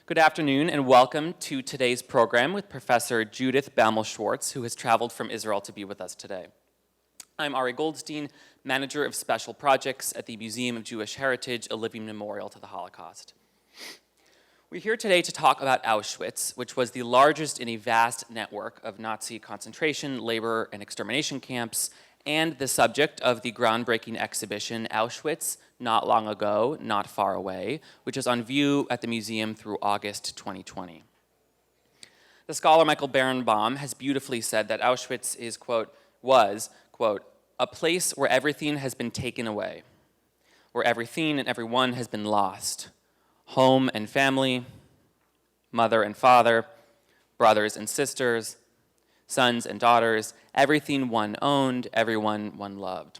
Good afternoon and welcome to today's program with Professor Judith Baumel-Schwartz, who has traveled from Israel to be with us today. I'm Ari Goldstein, Manager of Special Projects at the Museum of Jewish Heritage, a living memorial to the Holocaust. We're here today to talk about Auschwitz, which was the largest in a vast network of Nazi concentration, labor, and extermination camps, and the subject of the groundbreaking exhibition Auschwitz, Not Long Ago, Not Far Away, which is on view at the museum through August 2020. The scholar Michael Berenbaum has beautifully said that Auschwitz is, quote, was, quote, a place where everything has been taken away, where everything and everyone has been lost. Home and family, mother and father, brothers and sisters, sons and daughters, everything one owned, everyone one loved.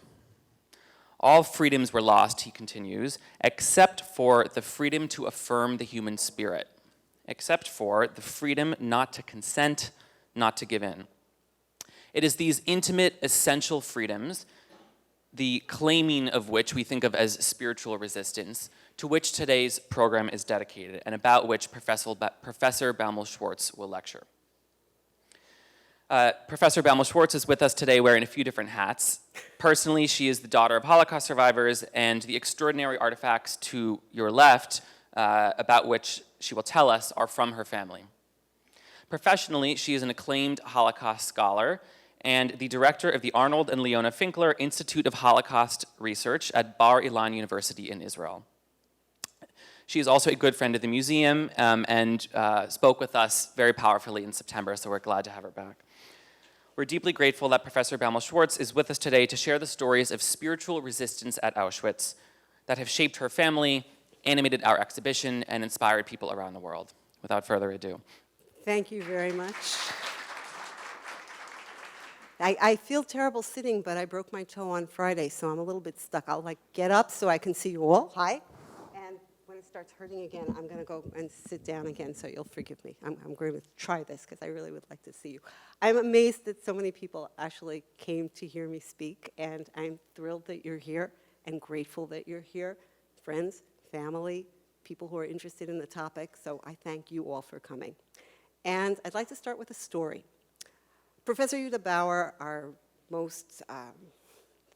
All freedoms were lost, he continues, except for the freedom to affirm the human spirit, except for the freedom not to consent, not to give in. It is these intimate, essential freedoms, the claiming of which we think of as spiritual resistance, to which today's program is dedicated, and about which Professor Baumel-Schwartz will lecture. Professor Baumel-Schwartz is with us today wearing a few different hats. Personally, she is the daughter of Holocaust survivors, and the extraordinary artifacts to your left, about which she will tell us, are from her family. Professionally, she is an acclaimed Holocaust scholar and the director of the Arnold and Leona Finkler Institute of Holocaust Research at Bar-Ilan University in Israel. She is also a good friend of the museum and spoke with us very powerfully in September, so we're glad to have her back. We're deeply grateful that Professor Baumel-Schwartz is with us today to share the stories of spiritual resistance at Auschwitz that have shaped her family, animated our exhibition, and inspired people around the world. Without further ado. Thank you very much. I feel terrible sitting, but I broke my toe on Friday, so I'm a little bit stuck. I'll get up so I can see you all. Hi. And when it starts hurting again, I'm going to go and sit down again, so you'll forgive me. I'm going to try this because I really would like to see you. I'm amazed that so many people actually came to hear me speak, and I'm thrilled that you're here and grateful that you're here. Friends, family, people who are interested in the topic, so I thank you all for coming. And I'd like to start with a story. Professor Yehuda Bauer, our most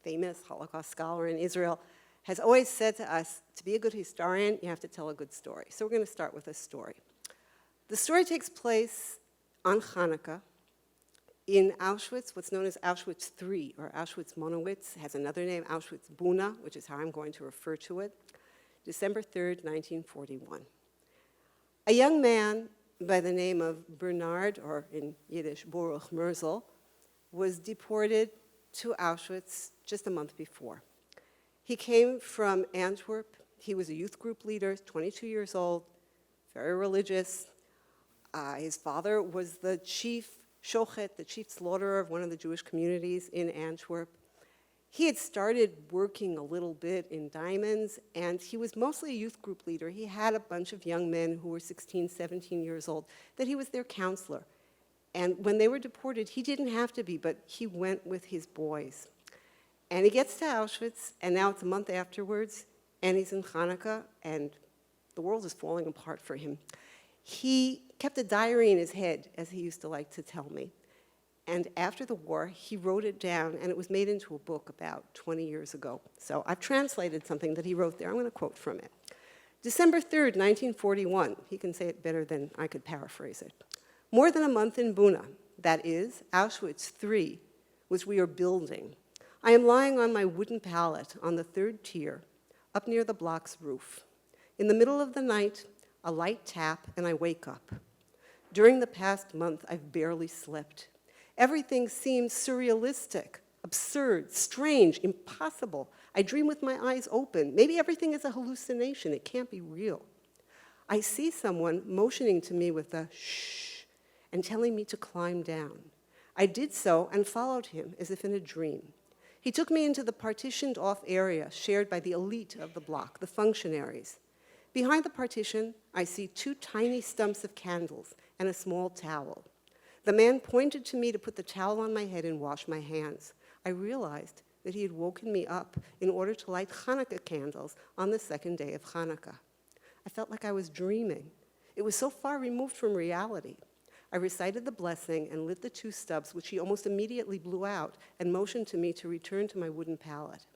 famous Holocaust scholar in Israel, has always said to us, to be a good historian, you have to tell a good story. So we're going to start with a story. The story takes place on Hanukkah in Auschwitz, what's known as Auschwitz III, or Auschwitz Monowitz, has another name, Auschwitz Buna, which is how I'm going to refer to it, December 3rd, 1941. A young man by the name of Bernard, or in Yiddish, Baruch Merzel, was deported to Auschwitz just a month before. He came from Antwerp. He was a youth group leader, 22 years old, very religious. His father was the chief shochet, the chief slaughterer of one of the Jewish communities in Antwerp. He had started working a little bit in diamonds, and he was mostly a youth group leader. He had a bunch of young men who were 16, 17 years old, that he was their counselor. And when they were deported, he didn't have to be, but he went with his boys. And he gets to Auschwitz, and now it's a month afterwards, and he's in Hanukkah, and the world is falling apart for him. He kept a diary in his head, as he used to like to tell me. And after the war, he wrote it down, and it was made into a book about 20 years ago. So I've translated something that he wrote there. I'm going to quote from it. December 3rd, 1941. He can say it better than I could paraphrase it. More than a month in Buna, that is, Auschwitz III, which we are building. I am lying on my wooden pallet on the third tier, up near the block's roof. In the middle of the night, a light tap, and I wake up. During the past month, I've barely slept. Everything seems surrealistic, absurd, strange, impossible. I dream with my eyes open. Maybe everything is a hallucination. It can't be real. I see someone motioning to me with a shh and telling me to climb down. I did so and followed him as if in a dream. He took me into the partitioned off area shared by the elite of the block, the functionaries. Behind the partition, I see two tiny stumps of candles and a small towel. The man pointed to me to put the towel on my head and wash my hands. I realized that he had woken me up in order to light Hanukkah candles on the second day of Hanukkah. I felt like I was dreaming. It was so far removed from reality. I recited the blessing and lit the 2 stubs, which he almost immediately blew out, and motioned to me to return to my wooden pallet.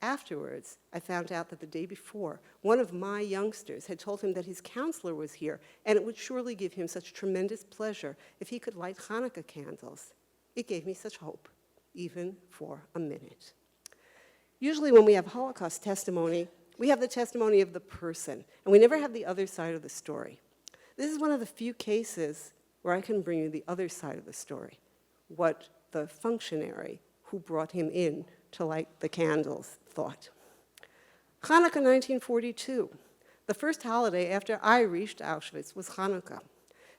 Afterwards, I found out that the day before, one of my youngsters had told him that his counselor was here, and it would surely give him such tremendous pleasure if he could light Hanukkah candles. It gave me such hope, even for a minute. Usually when we have Holocaust testimony, we have the testimony of the person, and we never have the other side of the story. This is one of the few cases where I can bring you the other side of the story, what the functionary who brought him in to light the candles thought. Hanukkah 1942. The first holiday after I reached Auschwitz was Hanukkah.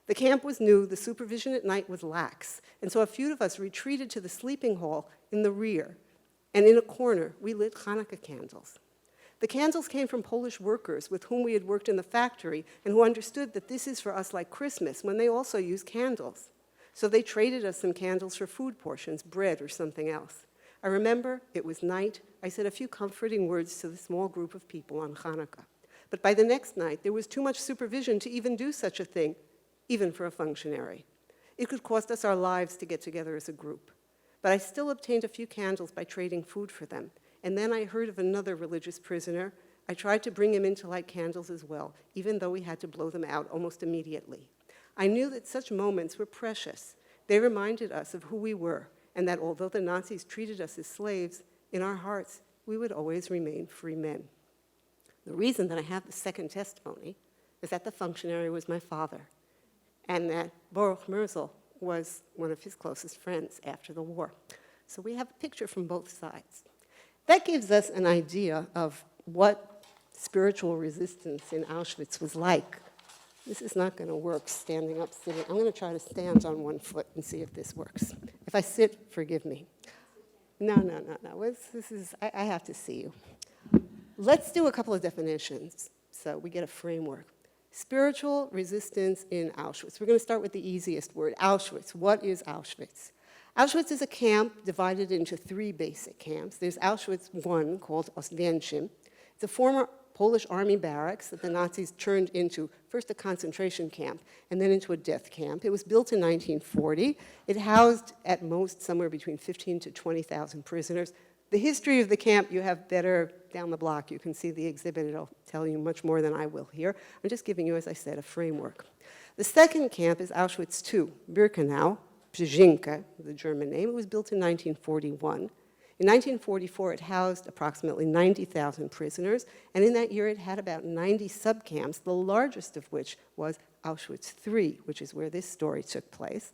The camp was new, the supervision at night was lax, and so a few of us retreated to the sleeping hall in the rear, and in a corner, we lit Hanukkah candles. The candles came from Polish workers with whom we had worked in the factory and who understood that this is for us like Christmas when they also use candles. So they traded us some candles for food portions, bread or something else. I remember it was night. I said a few comforting words to the small group of people on Hanukkah. But by the next night, there was too much supervision to even do such a thing, even for a functionary. It could cost us our lives to get together as a group. But I still obtained a few candles by trading food for them. And then I heard of another religious prisoner. I tried to bring him in to light candles as well, even though we had to blow them out almost immediately. I knew that such moments were precious. They reminded us of who we were, and that although the Nazis treated us as slaves, in our hearts, we would always remain free men. The reason that I have the second testimony is that the functionary was my father, and that Baruch Merzel was one of his closest friends after the war. So we have a picture from both sides. That gives us an idea of what spiritual resistance in Auschwitz was like. This is not going to work standing up, sitting. I'm going to try to stand on one foot and see if this works. If I sit, forgive me. No. I have to see you. Let's do a couple of definitions so we get a framework. Spiritual resistance in Auschwitz. We're going to start with the easiest word, Auschwitz. What is Auschwitz? Auschwitz is a camp divided into 3 basic camps. There's Auschwitz I, called Oswiecim. It's a former Polish army barracks that the Nazis turned into first a concentration camp and then into a death camp. It was built in 1940. It housed at most somewhere between 15 to 20,000 prisoners. The history of the camp you have better down the block. You can see the exhibit. It'll tell you much more than I will here. I'm just giving you, as I said, a framework. The second camp is Auschwitz II, Birkenau, Brzezinka, the German name. It was built in 1941. In 1944, it housed approximately 90,000 prisoners, and in that year it had about 90 subcamps, the largest of which was Auschwitz III, which is where this story took place.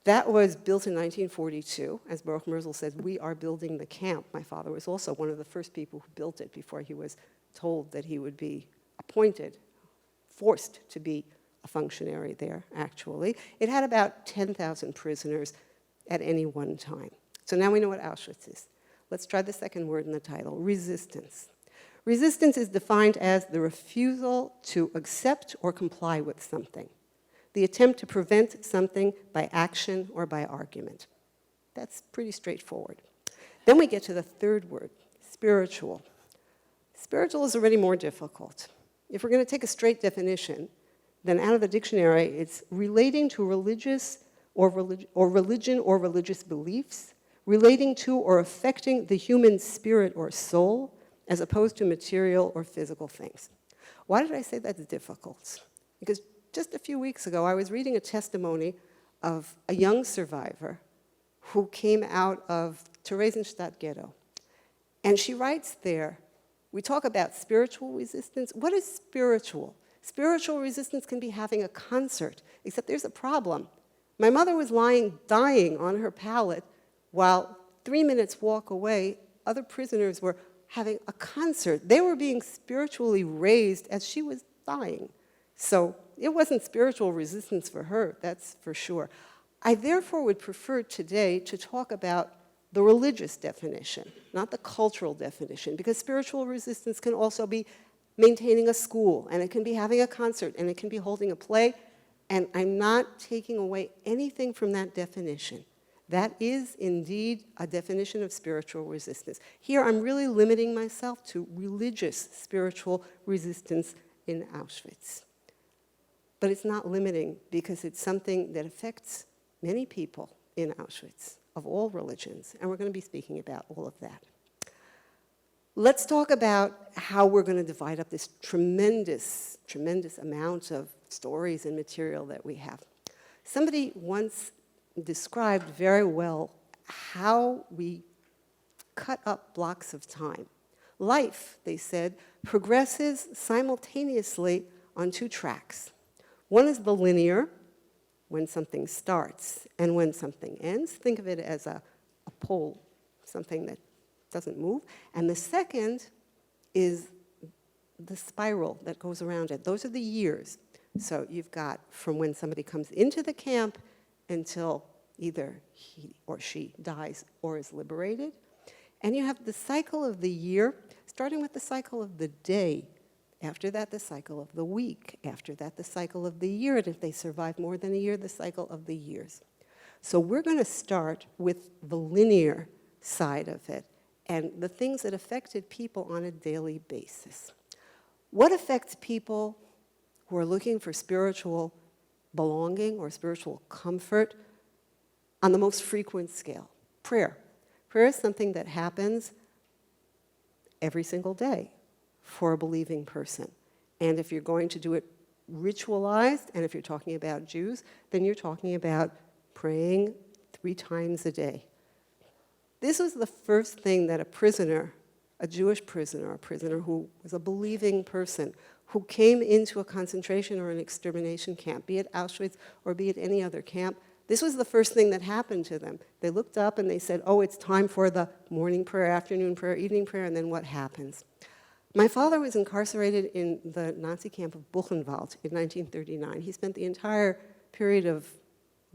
That was built in 1942. As Baruch Merzel said, we are building the camp. My father was also one of the first people who built it before he was told that he would be appointed, forced to be a functionary there, actually. It had about 10,000 prisoners at any one time. So now we know what Auschwitz is. Let's try the second word in the title, resistance. Resistance is defined as the refusal to accept or comply with something, the attempt to prevent something by action or by argument. That's pretty straightforward. Then we get to the third word, spiritual. Spiritual is already more difficult. If we're going to take a straight definition, then out of the dictionary, it's relating to religious or religion or religious beliefs, relating to or affecting the human spirit or soul, as opposed to material or physical things. Why did I say that's difficult? Because just a few weeks ago, I was reading a testimony of a young survivor who came out of Theresienstadt ghetto. And she writes there, we talk about spiritual resistance. What is spiritual? Spiritual resistance can be having a concert, except there's a problem. My mother was dying on her pallet, while 3 minutes walk away, other prisoners were having a concert. They were being spiritually raised as she was dying. So it wasn't spiritual resistance for her, that's for sure. I therefore would prefer today to talk about the religious definition, not the cultural definition, because spiritual resistance can also be maintaining a school, and it can be having a concert, and it can be holding a play, and I'm not taking away anything from that definition. That is indeed a definition of spiritual resistance. Here I'm really limiting myself to religious spiritual resistance in Auschwitz. But it's not limiting because it's something that affects many people in Auschwitz of all religions, and we're going to be speaking about all of that. Let's talk about how we're going to divide up this tremendous, tremendous amount of stories and material that we have. Somebody once described very well how we cut up blocks of time. Life, they said, progresses simultaneously on two tracks. One is the linear, when something starts, and when something ends. Think of it as a pole, something that doesn't move. And the second is the spiral that goes around it. Those are the years. So you've got from when somebody comes into the camp until either he or she dies or is liberated. And you have the cycle of the year, starting with the cycle of the day. After that, the cycle of the week. After that, the cycle of the year. And if they survive more than a year, the cycle of the years. So we're going to start with the linear side of it and the things that affected people on a daily basis. What affects people who are looking for spiritual belonging or spiritual comfort on the most frequent scale? Prayer. Prayer is something that happens every single day for a believing person. And if you're going to do it ritualized, and if you're talking about Jews, then you're talking about praying 3 times a day. This was the first thing that a prisoner, a Jewish prisoner, a prisoner who was a believing person, who came into a concentration or an extermination camp, be it Auschwitz or be it any other camp, this was the first thing that happened to them. They looked up and they said, oh, it's time for the morning prayer, afternoon prayer, evening prayer, and then what happens? My father was incarcerated in the Nazi camp of Buchenwald in 1939. He spent the entire period of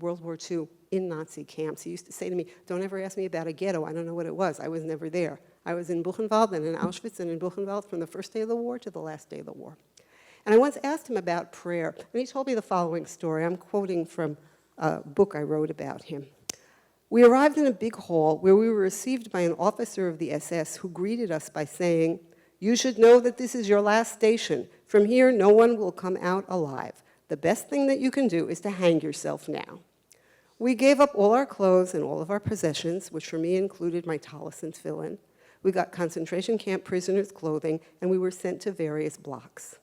World War II in Nazi camps. He used to say to me, don't ever ask me about a ghetto. I don't know what it was. I was never there. I was in Buchenwald and in Auschwitz and in Buchenwald from the first day of the war to the last day of the war. And I once asked him about prayer, and he told me the following story. I'm quoting from a book I wrote about him. We arrived in a big hall where we were received by an officer of the SS who greeted us by saying, you should know that this is your last station. From here, no one will come out alive. The best thing that you can do is to hang yourself now. We gave up all our clothes and all of our possessions, which for me included my tallis and tefillin. We got concentration camp prisoners' clothing, and we were sent to various blocks.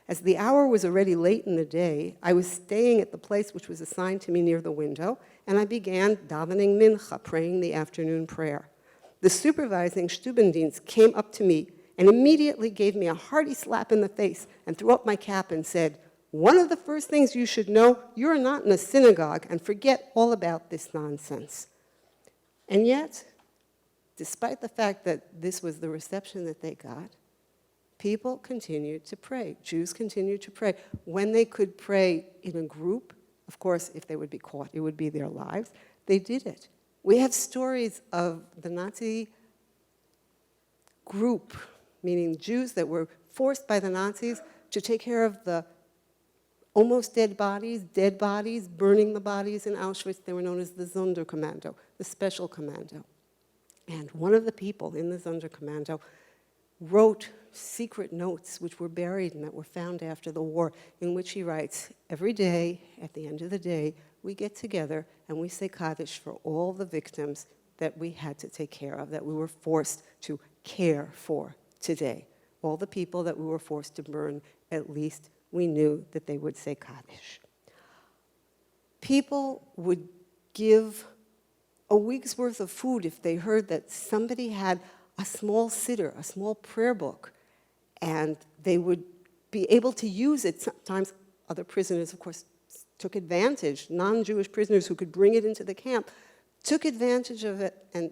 As the hour was already late in the day, I was staying at the place which was assigned to me near the window, and I began davening mincha, praying the afternoon prayer. The supervising Stubendienst came up to me and immediately gave me a hearty slap in the face and threw up my cap and said, one of the first things you should know, you're not in a synagogue, and forget all about this nonsense. And yet, despite the fact that this was the reception that they got, people continued to pray. Jews continued to pray. When they could pray in a group, of course, if they would be caught, it would be their lives, they did it. We have stories of the Nazi group, meaning Jews that were forced by the Nazis to take care of the almost dead bodies, burning the bodies in Auschwitz. They were known as the Sonderkommando, the Special Commando. And one of the people in the Sonderkommando wrote secret notes which were buried and that were found after the war, in which he writes, every day, at the end of the day, we get together and we say Kaddish for all the victims that we had to take care of, that we were forced to care for today. All the people that we were forced to burn, at least we knew that they would say Kaddish. People would give a week's worth of food if they heard that somebody had a small siddur, a small prayer book, and they would be able to use it. Sometimes other prisoners, of course, took advantage. Non-Jewish prisoners who could bring it into the camp took advantage of it, and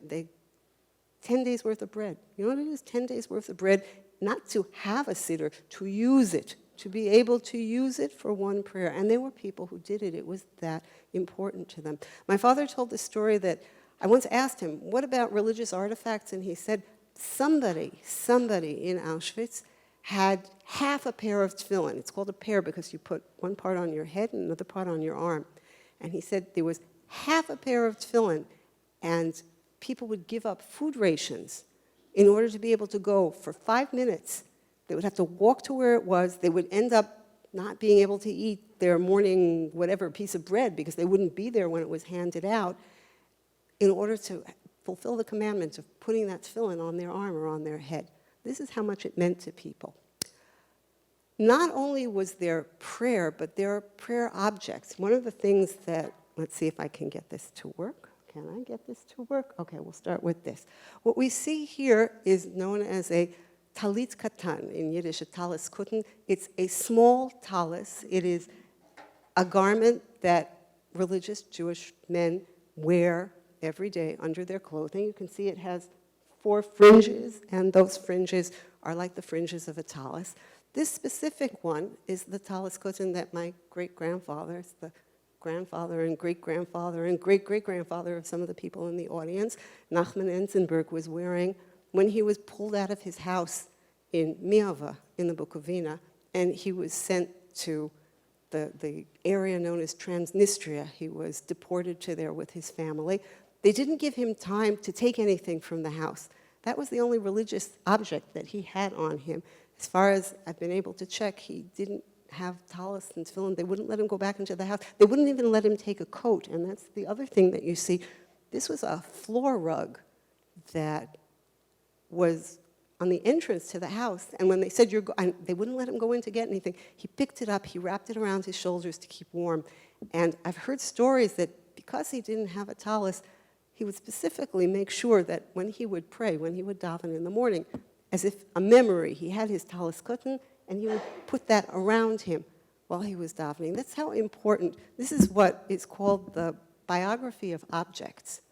10 days worth of bread. You know what it is? 10 days worth of bread, not to have a siddur, to use it, to be able to use it for one prayer. And there were people who did it. It was that important to them. My father told the story that I once asked him, what about religious artifacts? And he said, somebody in Auschwitz had half a pair of tefillin. It's called a pair because you put one part on your head and another part on your arm. And he said there was half a pair of tefillin, and people would give up food rations in order to be able to go for 5 minutes. They would have to walk to where it was. They would end up not being able to eat their morning whatever piece of bread because they wouldn't be there when it was handed out, in order to fulfill the commandment of putting that tefillin on their arm or on their head. This is how much it meant to people. Not only was there prayer, but there are prayer objects. One of the things that, let's see if I can get this to work. Can I get this to work? Okay, we'll start with this. What we see here is known as a talit katan, in Yiddish, a talis kuten. It's a small talis. It is a garment that religious Jewish men wear every day under their clothing. You can see it has 4 fringes, and those fringes are like the fringes of a talis. This specific one is the talis kuten that my great-grandfather, the grandfather and great-grandfather and great-great-grandfather of some of the people in the audience, Nachman Enzenberg, was wearing when he was pulled out of his house in Miava, in the Bukovina, and he was sent to the area known as Transnistria. He was deported to there with his family. They didn't give him time to take anything from the house. That was the only religious object that he had on him. As far as I've been able to check, he didn't have talis and tefillin. They wouldn't let him go back into the house. They wouldn't even let him take a coat, and that's the other thing that you see. This was a floor rug that was on the entrance to the house, and when they said they wouldn't let him go in to get anything, he picked it up, he wrapped it around his shoulders to keep warm. And I've heard stories that because he didn't have a talis, he would specifically make sure that when he would pray, when he would daven in the morning, as if a memory, he had his talis kuten, and he would put that around him while he was davening. That's how important. This is what is called the biography of objects.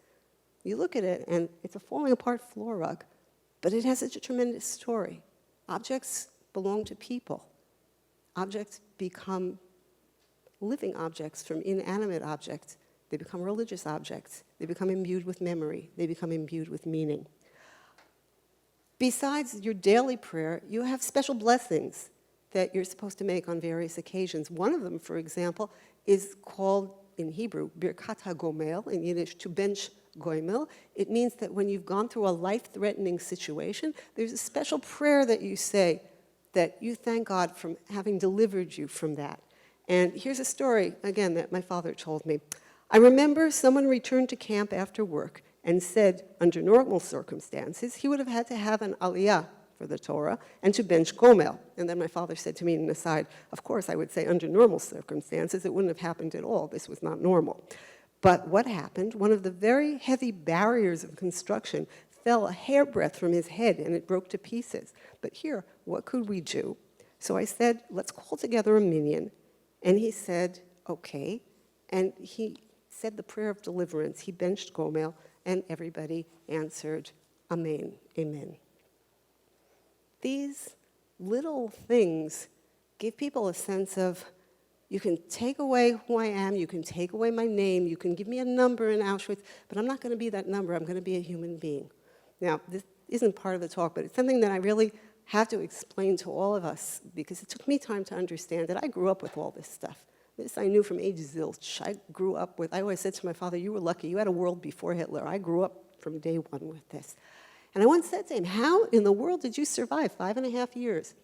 You look at it, and it's a falling apart floor rug, but it has such a tremendous story. Objects belong to people. Objects become living objects from inanimate objects. They become religious objects. They become imbued with memory. They become imbued with meaning. Besides your daily prayer, you have special blessings that you're supposed to make on various occasions. One of them, for example, is called in Hebrew, Birkat HaGomel, in Yiddish, to bench goimel. It means that when you've gone through a life-threatening situation, there's a special prayer that you say that you thank God for having delivered you from that. And here's a story, again, that my father told me. I remember someone returned to camp after work and said, under normal circumstances, he would have had to have an aliyah for the Torah and to bench gomel. And then my father said to me in an aside, of course, I would say under normal circumstances, it wouldn't have happened at all. This was not normal. But what happened? One of the very heavy barriers of construction fell a hairbreadth from his head, and it broke to pieces. But here, what could we do? So I said, let's call together a minyan. And he said, okay. And he said the prayer of deliverance. He benched gomel, and everybody answered, amen, amen. These little things give people a sense of, you can take away who I am, you can take away my name, you can give me a number in Auschwitz, but I'm not going to be that number, I'm going to be a human being. Now, this isn't part of the talk, but it's something that I really have to explain to all of us, because it took me time to understand that I grew up with all this stuff. This I knew from age zilch. I grew up with, I always said to my father, you were lucky, you had a world before Hitler. I grew up from day one with this. And I once said to him, how in the world did you survive 5.5 years?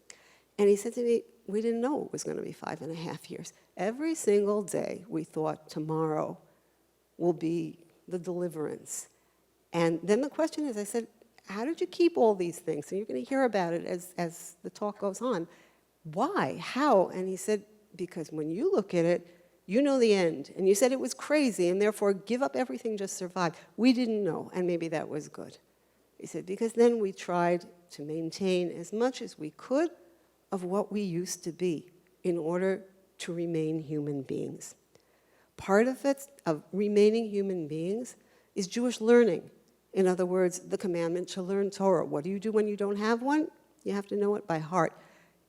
And he said to me, we didn't know it was going to be 5.5 years. Every single day we thought tomorrow will be the deliverance. And then the question is, I said, how did you keep all these things? And you're going to hear about it as the talk goes on. Why? How? And he said, because when you look at it, you know the end. And you said it was crazy, and therefore give up everything, just survive. We didn't know, and maybe that was good. He said, because then we tried to maintain as much as we could of what we used to be in order to remain human beings. Part of it, of remaining human beings, is Jewish learning. In other words, the commandment to learn Torah. What do you do when you don't have one? You have to know it by heart.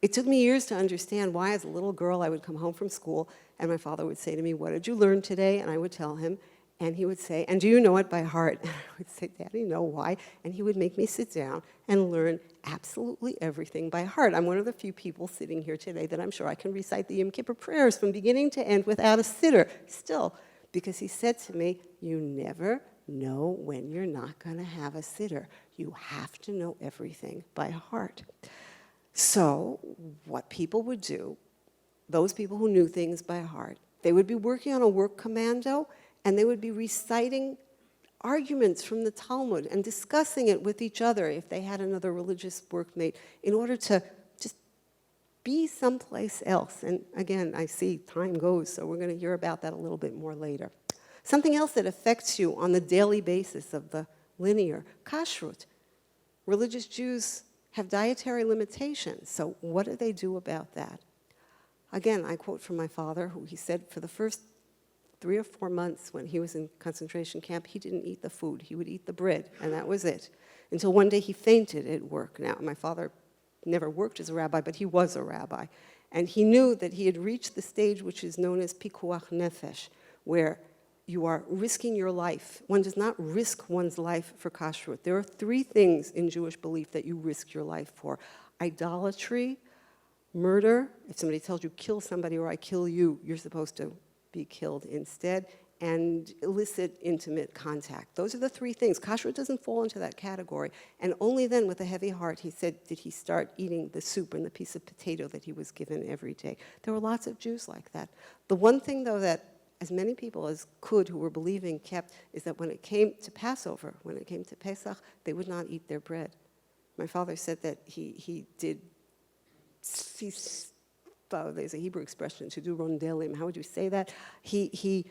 It took me years to understand why, as a little girl, I would come home from school, and my father would say to me, what did you learn today? And I would tell him, and he would say, and do you know it by heart? And I would say, Daddy, no, why? And he would make me sit down and learn absolutely everything by heart. I'm one of the few people sitting here today that I'm sure I can recite the Yom Kippur prayers from beginning to end without a sitter, still, because he said to me, you never know when you're not going to have a sitter. You have to know everything by heart. So what people would do those people who knew things by heart. They would be working on a work commando, and they would be reciting arguments from the Talmud and discussing it with each other if they had another religious workmate in order to just be someplace else. And again, I see time goes, so we're going to hear about that a little bit more later. Something else that affects you on the daily basis of the linear, kashrut. Religious Jews have dietary limitations, so what do they do about that? Again, I quote from my father, who he said for the first 3 or 4 months when he was in concentration camp, he didn't eat the food. He would eat the bread, and that was it. Until one day he fainted at work. Now, my father never worked as a rabbi, but he was a rabbi. And he knew that he had reached the stage which is known as pikuach nefesh, where you are risking your life. One does not risk one's life for kashrut. There are 3 things in Jewish belief that you risk your life for: idolatry, murder. If somebody tells you, kill somebody or I kill you, you're supposed to be killed instead, and illicit intimate contact. Those are the 3 things. Kashrut doesn't fall into that category. And only then, with a heavy heart, he said, did he start eating the soup and the piece of potato that he was given every day. There were lots of Jews like that. The one thing, though, that as many people as could who were believing kept is that when it came to Passover, when it came to Pesach, they would not eat their bread. My father said that he did, there's a Hebrew expression, to do rondelim. How would you say that? He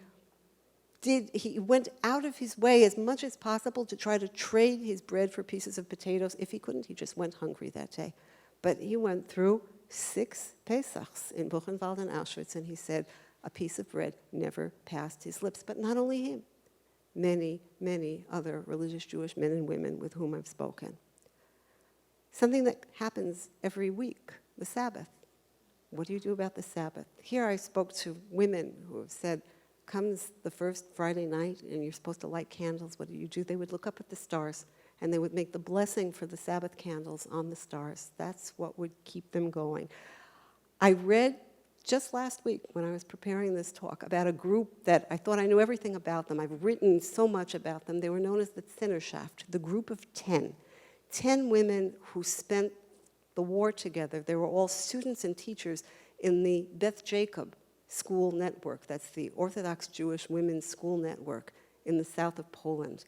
went out of his way as much as possible to try to trade his bread for pieces of potatoes. If he couldn't, he just went hungry that day. But he went through 6 Pesachs in Buchenwald and Auschwitz, and he said a piece of bread never passed his lips. But not only him, many, many other religious Jewish men and women with whom I've spoken. Something that happens every week, the Sabbath. What do you do about the Sabbath? Here I spoke to women who have said, comes the first Friday night and you're supposed to light candles, what do? They would look up at the stars and they would make the blessing for the Sabbath candles on the stars. That's what would keep them going. I read just last week when I was preparing this talk about a group that I thought I knew everything about them. I've written so much about them. They were known as the Zinnerschaft, the group of 10. 10 women who spent the war together. They were all students and teachers in the Beth Jacob school network. That's the Orthodox Jewish women's school network in the south of Poland.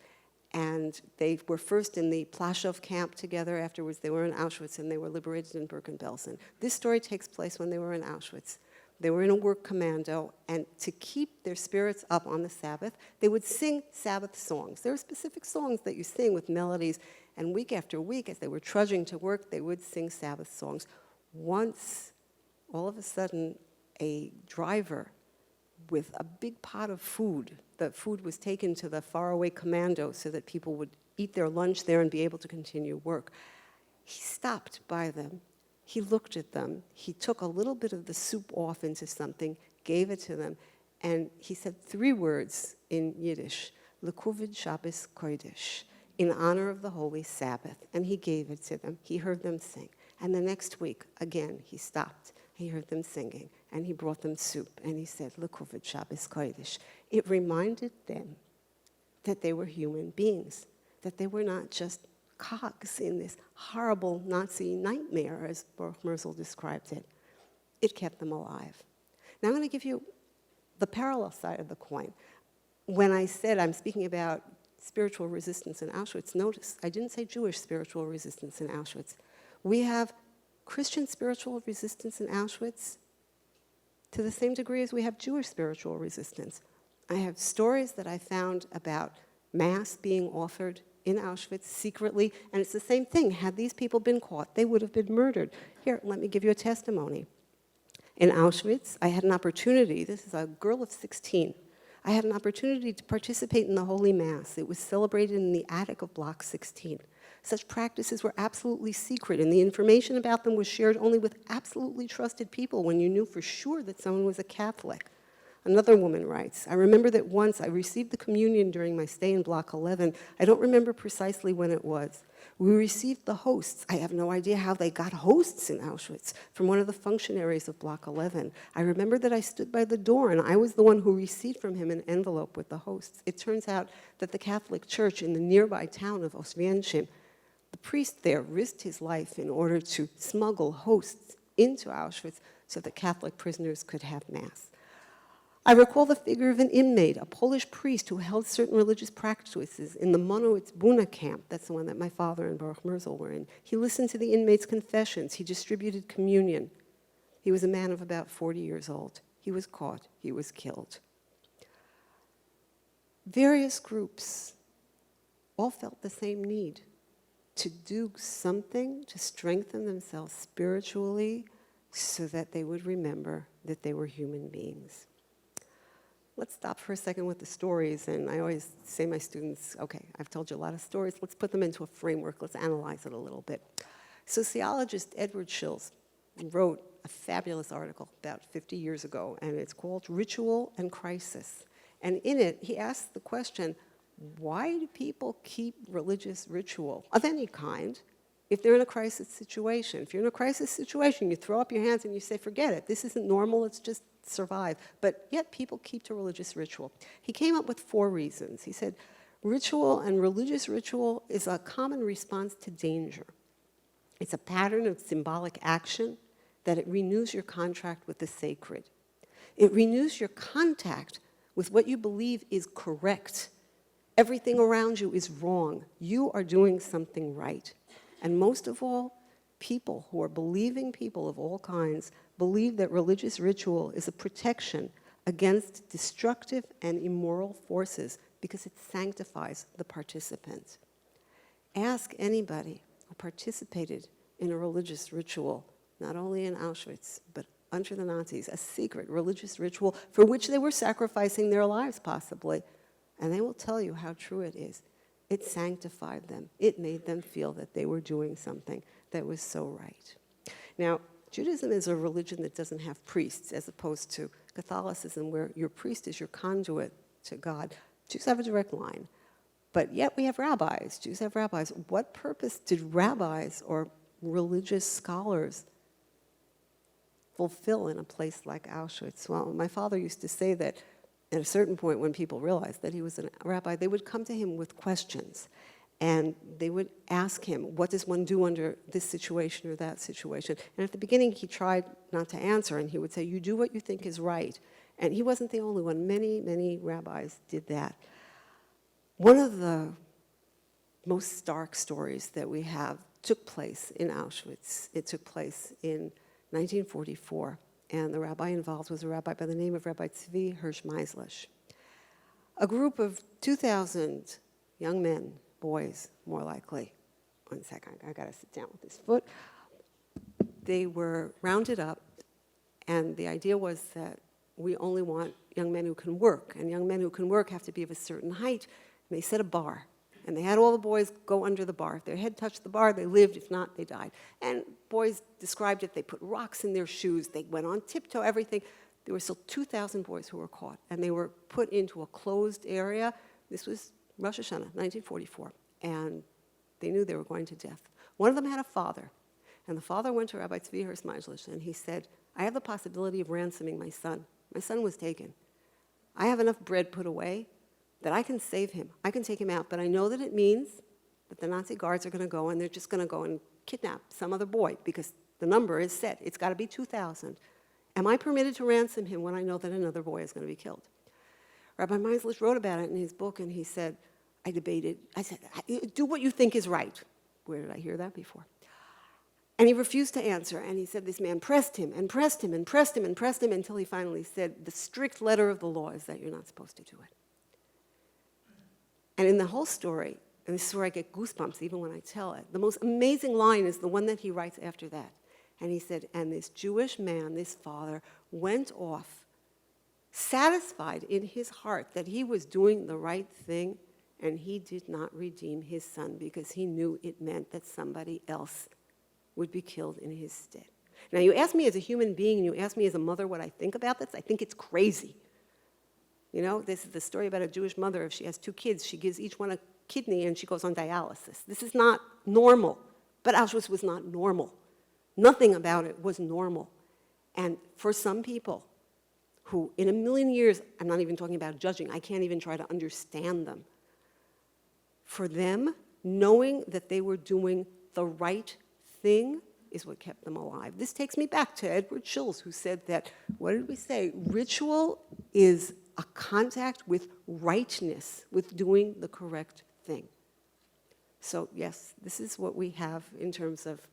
And they were first in the Plaszow camp together. Afterwards, they were in Auschwitz, and they were liberated in Bergen-Belsen. This story takes place when they were in Auschwitz. They were in a work commando, and to keep their spirits up on the Sabbath, they would sing Sabbath songs. There are specific songs that you sing with melodies, and week after week, as they were trudging to work, they would sing Sabbath songs. Once, all of a sudden, a driver with a big pot of food, the food was taken to the faraway commando so that people would eat their lunch there and be able to continue work. He stopped by them. He looked at them. He took a little bit of the soup off into something, gave it to them, and he said 3 words in Yiddish, L'kuved Shabbos Kodesh, in honor of the Holy Sabbath, and he gave it to them. He heard them sing. And the next week, again, he stopped. He heard them singing, and he brought them soup, and he said, L'kuved Shabbos Kodesh. It reminded them that they were human beings, that they were not just cogs in this horrible Nazi nightmare, as Baruch Merzel described it. It kept them alive. Now I'm going to give you the parallel side of the coin. When I said I'm speaking about spiritual resistance in Auschwitz, notice I didn't say Jewish spiritual resistance in Auschwitz. We have Christian spiritual resistance in Auschwitz to the same degree as we have Jewish spiritual resistance. I have stories that I found about Mass being offered in Auschwitz secretly, and it's the same thing. Had these people been caught, they would have been murdered. Here, let me give you a testimony. In Auschwitz, I had an opportunity, this is a girl of 16, I had an opportunity to participate in the Holy Mass. It was celebrated in the attic of Block 16. Such practices were absolutely secret, and the information about them was shared only with absolutely trusted people when you knew for sure that someone was a Catholic. Another woman writes, I remember that once I received the communion during my stay in Block 11. I don't remember precisely when it was. We received the hosts. I have no idea how they got hosts in Auschwitz from one of the functionaries of Block 11. I remember that I stood by the door and I was the one who received from him an envelope with the hosts. It turns out that the Catholic Church in the nearby town of Oswiecim, the priest there risked his life in order to smuggle hosts into Auschwitz so that Catholic prisoners could have Mass. I recall the figure of an inmate, a Polish priest who held certain religious practices in the Monowitz Buna camp. That's the one that my father and Baruch Merzel were in. He listened to the inmates' confessions. He distributed communion. He was a man of about 40 years old. He was caught. He was killed. Various groups all felt the same need to do something to strengthen themselves spiritually so that they would remember that they were human beings. Let's stop for a second with the stories, and I always say to my students, okay, I've told you a lot of stories, let's put them into a framework, let's analyze it a little bit. Sociologist Edward Shills wrote a fabulous article about 50 years ago, and it's called Ritual and Crisis. And in it, he asks the question, why do people keep religious ritual of any kind if they're in a crisis situation? If you're in a crisis situation, you throw up your hands and you say, forget it, this isn't normal, let's just survive. But yet people keep to religious ritual. He came up with 4 reasons. He said, ritual and religious ritual is a common response to danger. It's a pattern of symbolic action that it renews your contract with the sacred. It renews your contact with what you believe is correct. Everything around you is wrong. You are doing something right. And most of all, people who are believing people of all kinds believe that religious ritual is a protection against destructive and immoral forces because it sanctifies the participant. Ask anybody who participated in a religious ritual, not only in Auschwitz, but under the Nazis, a secret religious ritual for which they were sacrificing their lives possibly, and they will tell you how true it is. It sanctified them. It made them feel that they were doing something that was so right. Now, Judaism is a religion that doesn't have priests, as opposed to Catholicism, where your priest is your conduit to God. Jews have a direct line, but yet we have rabbis. Jews have rabbis. What purpose did rabbis or religious scholars fulfill in a place like Auschwitz? Well, my father used to say that at a certain point when people realized that he was a rabbi, they would come to him with questions. And they would ask him, what does one do under this situation or that situation? And at the beginning, he tried not to answer, and he would say, you do what you think is right. And he wasn't the only one. Many, many rabbis did that. One of the most stark stories that we have took place in Auschwitz. It took place in 1944, and the rabbi involved was a rabbi by the name of Rabbi Tzvi Hirsch Meislish. A group of 2,000 young men, boys, more likely. One second, I gotta sit down with this foot. They were rounded up, and the idea was that we only want young men who can work, and young men who can work have to be of a certain height, and they set a bar. And they had all the boys go under the bar. If their head touched the bar, they lived. If not, they died. And boys described it. They put rocks in their shoes. They went on tiptoe, everything. There were still 2,000 boys who were caught, and they were put into a closed area. This was Rosh Hashanah, 1944, and they knew they were going to death. One of them had a father, and the father went to Rabbi Tzvi Hirsch Meislish, and he said, I have the possibility of ransoming my son. My son was taken. I have enough bread put away that I can save him. I can take him out, but I know that it means that the Nazi guards are going to go, and they're just going to go and kidnap some other boy, because the number is set. It's got to be 2,000. Am I permitted to ransom him when I know that another boy is going to be killed? Rabbi Meislish wrote about it in his book, and he said, I debated. I said, do what you think is right. Where did I hear that before? And he refused to answer, and he said this man pressed him and pressed him and pressed him and pressed him until he finally said, the strict letter of the law is that you're not supposed to do it. And in the whole story, and this is where I get goosebumps even when I tell it, the most amazing line is the one that he writes after that. And he said, and this Jewish man, this father, went off satisfied in his heart that he was doing the right thing, and he did not redeem his son because he knew it meant that somebody else would be killed in his stead. Now, you ask me as a human being, and you ask me as a mother what I think about this, I think it's crazy. You know, this is the story about a Jewish mother. If she has 2 kids, she gives each one a kidney and she goes on dialysis. This is not normal. But Auschwitz was not normal. Nothing about it was normal. And for some people who, in a million years, I'm not even talking about judging, I can't even try to understand them. For them, knowing that they were doing the right thing is what kept them alive. This takes me back to Edward Shultz, who said that, what did we say? Ritual is a contact with rightness, with doing the correct thing. So yes, this is what we have in terms of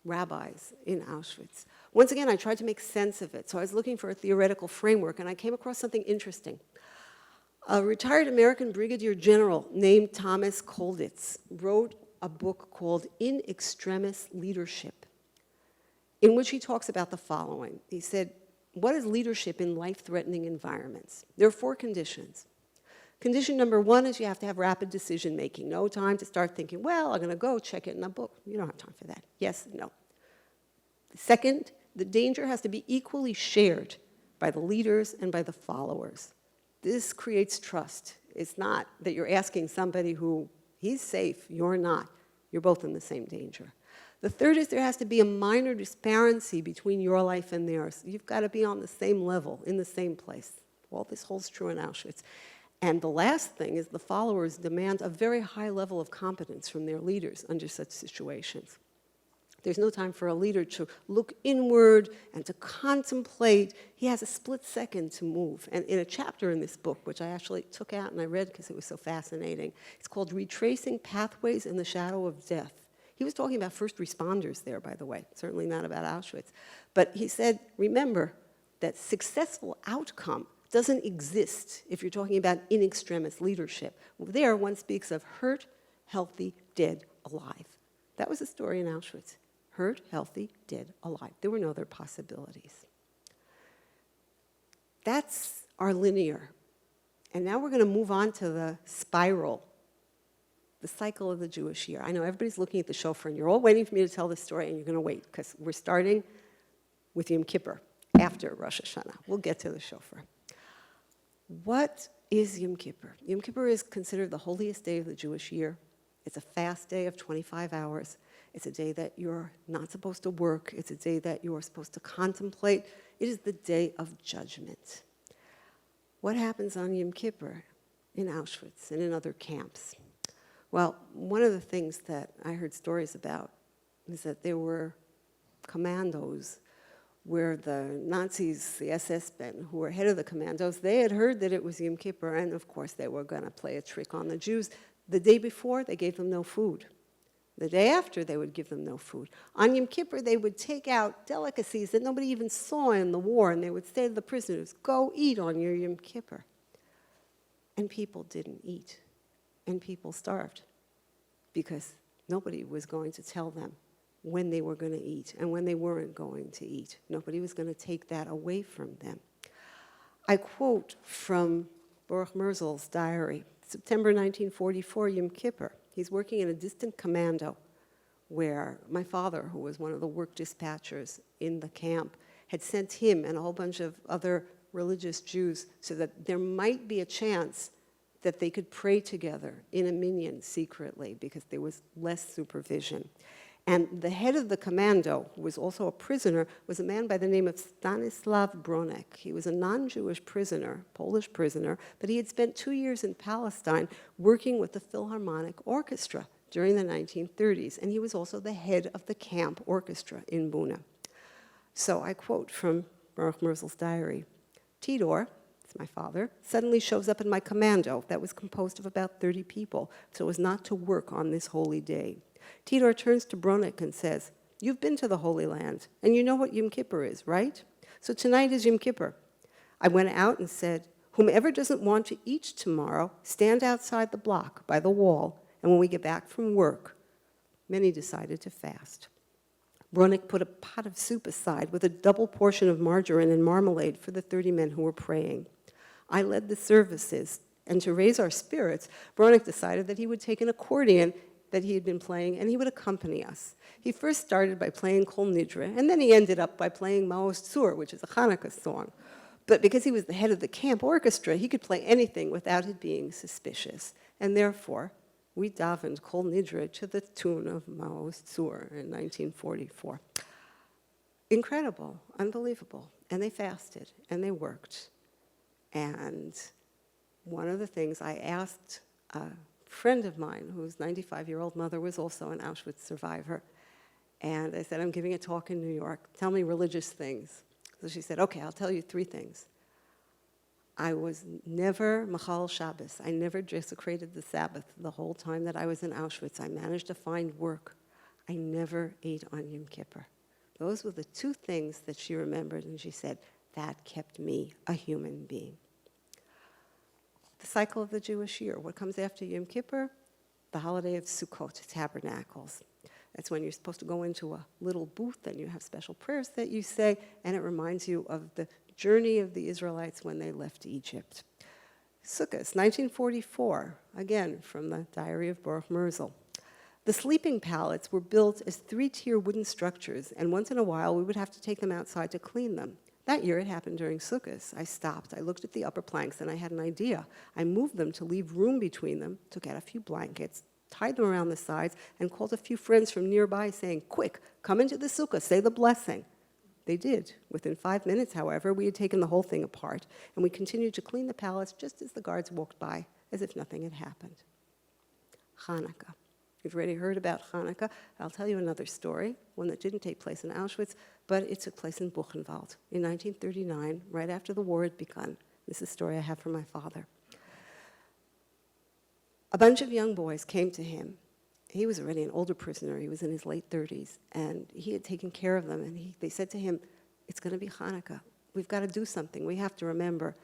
rabbis in Auschwitz. Once again, I tried to make sense of it. So I was looking for a theoretical framework, and I came across something interesting. A retired American brigadier general named Thomas Kolditz wrote a book called In Extremis Leadership, in which he talks about the following. He said, what is leadership in life-threatening environments? There are 4 conditions. Condition number 1 is you have to have rapid decision-making. No time to start thinking, well, I'm going to go check it in a book. You don't have time for that. Yes, no. Second, the danger has to be equally shared by the leaders and by the followers. This creates trust. It's not that you're asking somebody who, he's safe, you're not. You're both in the same danger. The third is there has to be a minor disparity between your life and theirs. You've got to be on the same level, in the same place. Well, this holds true in Auschwitz. And the last thing is the followers demand a very high level of competence from their leaders under such situations. There's no time for a leader to look inward and to contemplate. He has a split second to move. And in a chapter in this book, which I actually took out and I read because it was so fascinating, it's called Retracing Pathways in the Shadow of Death. He was talking about first responders there, by the way, certainly not about Auschwitz. But he said, remember that successful outcome doesn't exist if you're talking about in extremis leadership. There, one speaks of hurt, healthy, dead, alive. That was the story in Auschwitz. Hurt, healthy, dead, alive. There were no other possibilities. That's our linear. And now we're going to move on to the spiral, the cycle of the Jewish year. I know everybody's looking at the shofar, and you're all waiting for me to tell this story, and you're going to wait, because we're starting with Yom Kippur, after Rosh Hashanah. We'll get to the shofar. What is Yom Kippur? Yom Kippur is considered the holiest day of the Jewish year. It's a fast day of 25 hours. It's a day that you're not supposed to work. It's a day that you are supposed to contemplate. It is the day of judgment. What happens on Yom Kippur in Auschwitz and in other camps? Well, one of the things that I heard stories about is that there were commandos where the Nazis, the SS men, who were head of the commandos, they had heard that it was Yom Kippur, and of course they were going to play a trick on the Jews. The day before, they gave them no food. The day after, they would give them no food. On Yom Kippur, they would take out delicacies that nobody even saw in the war, and they would say to the prisoners, go eat on your Yom Kippur. And people didn't eat, and people starved, because nobody was going to tell them when they were going to eat and when they weren't going to eat. Nobody was going to take that away from them. I quote from Baruch Merzel's diary, September 1944, Yom Kippur. He's working in a distant commando where my father, who was one of the work dispatchers in the camp, had sent him and a whole bunch of other religious Jews so that there might be a chance that they could pray together in a minyan secretly because there was less supervision. And the head of the commando, who was also a prisoner, was a man by the name of Stanislav Bronek. He was a non-Jewish prisoner, Polish prisoner, but he had spent 2 years in Palestine working with the Philharmonic Orchestra during the 1930s, and he was also the head of the camp orchestra in Buna. So I quote from Baruch Merzel's diary, Tydor, it's my father, suddenly shows up in my commando that was composed of about 30 people, so as not to work on this holy day. Tydor turns to Bronek and says, you've been to the Holy Land, and you know what Yom Kippur is, right? So tonight is Yom Kippur. I went out and said, whomever doesn't want to eat tomorrow, stand outside the block by the wall, and when we get back from work, many decided to fast. Bronek put a pot of soup aside with a double portion of margarine and marmalade for the 30 men who were praying. I led the services, and to raise our spirits, Bronek decided that he would take an accordion that he had been playing, and he would accompany us. He first started by playing Kol Nidre, and then he ended up by playing Maoz Tzur, which is a Hanukkah song. But because he was the head of the camp orchestra, he could play anything without it being suspicious. And therefore, we davened Kol Nidre to the tune of Maoz Tzur in 1944. Incredible, unbelievable. And they fasted, and they worked. And one of the things I asked friend of mine, whose 95-year-old mother was also an Auschwitz survivor, And I said, I'm giving a talk in New York. Tell me religious things. So she said, okay, I'll tell you 3 things. I was never Machal Shabbos. I never desecrated the Sabbath the whole time that I was in Auschwitz. I managed to find work. I never ate on Yom Kippur. Those were the 2 things that she remembered, and she said, that kept me a human being. The cycle of the Jewish year. What comes after Yom Kippur? The holiday of Sukkot, Tabernacles. That's when you're supposed to go into a little booth and you have special prayers that you say, and it reminds you of the journey of the Israelites when they left Egypt. Sukkot, 1944, again from the Diary of Baruch Merzel. The sleeping pallets were built as 3-tier wooden structures, and once in a while we would have to take them outside to clean them. That year it happened during Sukkot. I stopped, I looked at the upper planks, and I had an idea. I moved them to leave room between them, took out a few blankets, tied them around the sides, and called a few friends from nearby saying, quick, come into the sukkah, say the blessing. They did. Within 5 minutes, however, we had taken the whole thing apart, and we continued to clean the pallets just as the guards walked by, as if nothing had happened. Hanukkah. You've already heard about Hanukkah. I'll tell you another story, one that didn't take place in Auschwitz, but it took place in Buchenwald in 1939, right after the war had begun. This is a story I have from my father. A bunch of young boys came to him. He was already an older prisoner. He was in his late 30s, and he had taken care of them. And they said to him, it's going to be Hanukkah. We've got to do something. We have to remember.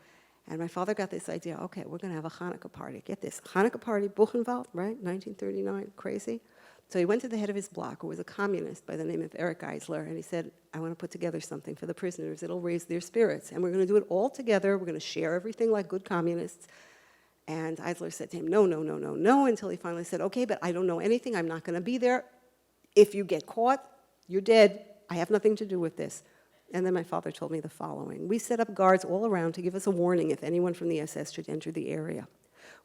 And my father got this idea, okay, we're going to have a Hanukkah party. Get this, Hanukkah party, Buchenwald, right, 1939, crazy. So he went to the head of his block, who was a communist by the name of Elie Wiesel, and he said, I want to put together something for the prisoners. It'll raise their spirits. And we're going to do it all together. We're going to share everything like good communists. And Eisler said to him, no, no, no, no, no, until he finally said, okay, but I don't know anything. I'm not going to be there. If you get caught, you're dead. I have nothing to do with this. And then my father told me the following. We set up guards all around to give us a warning if anyone from the SS should enter the area.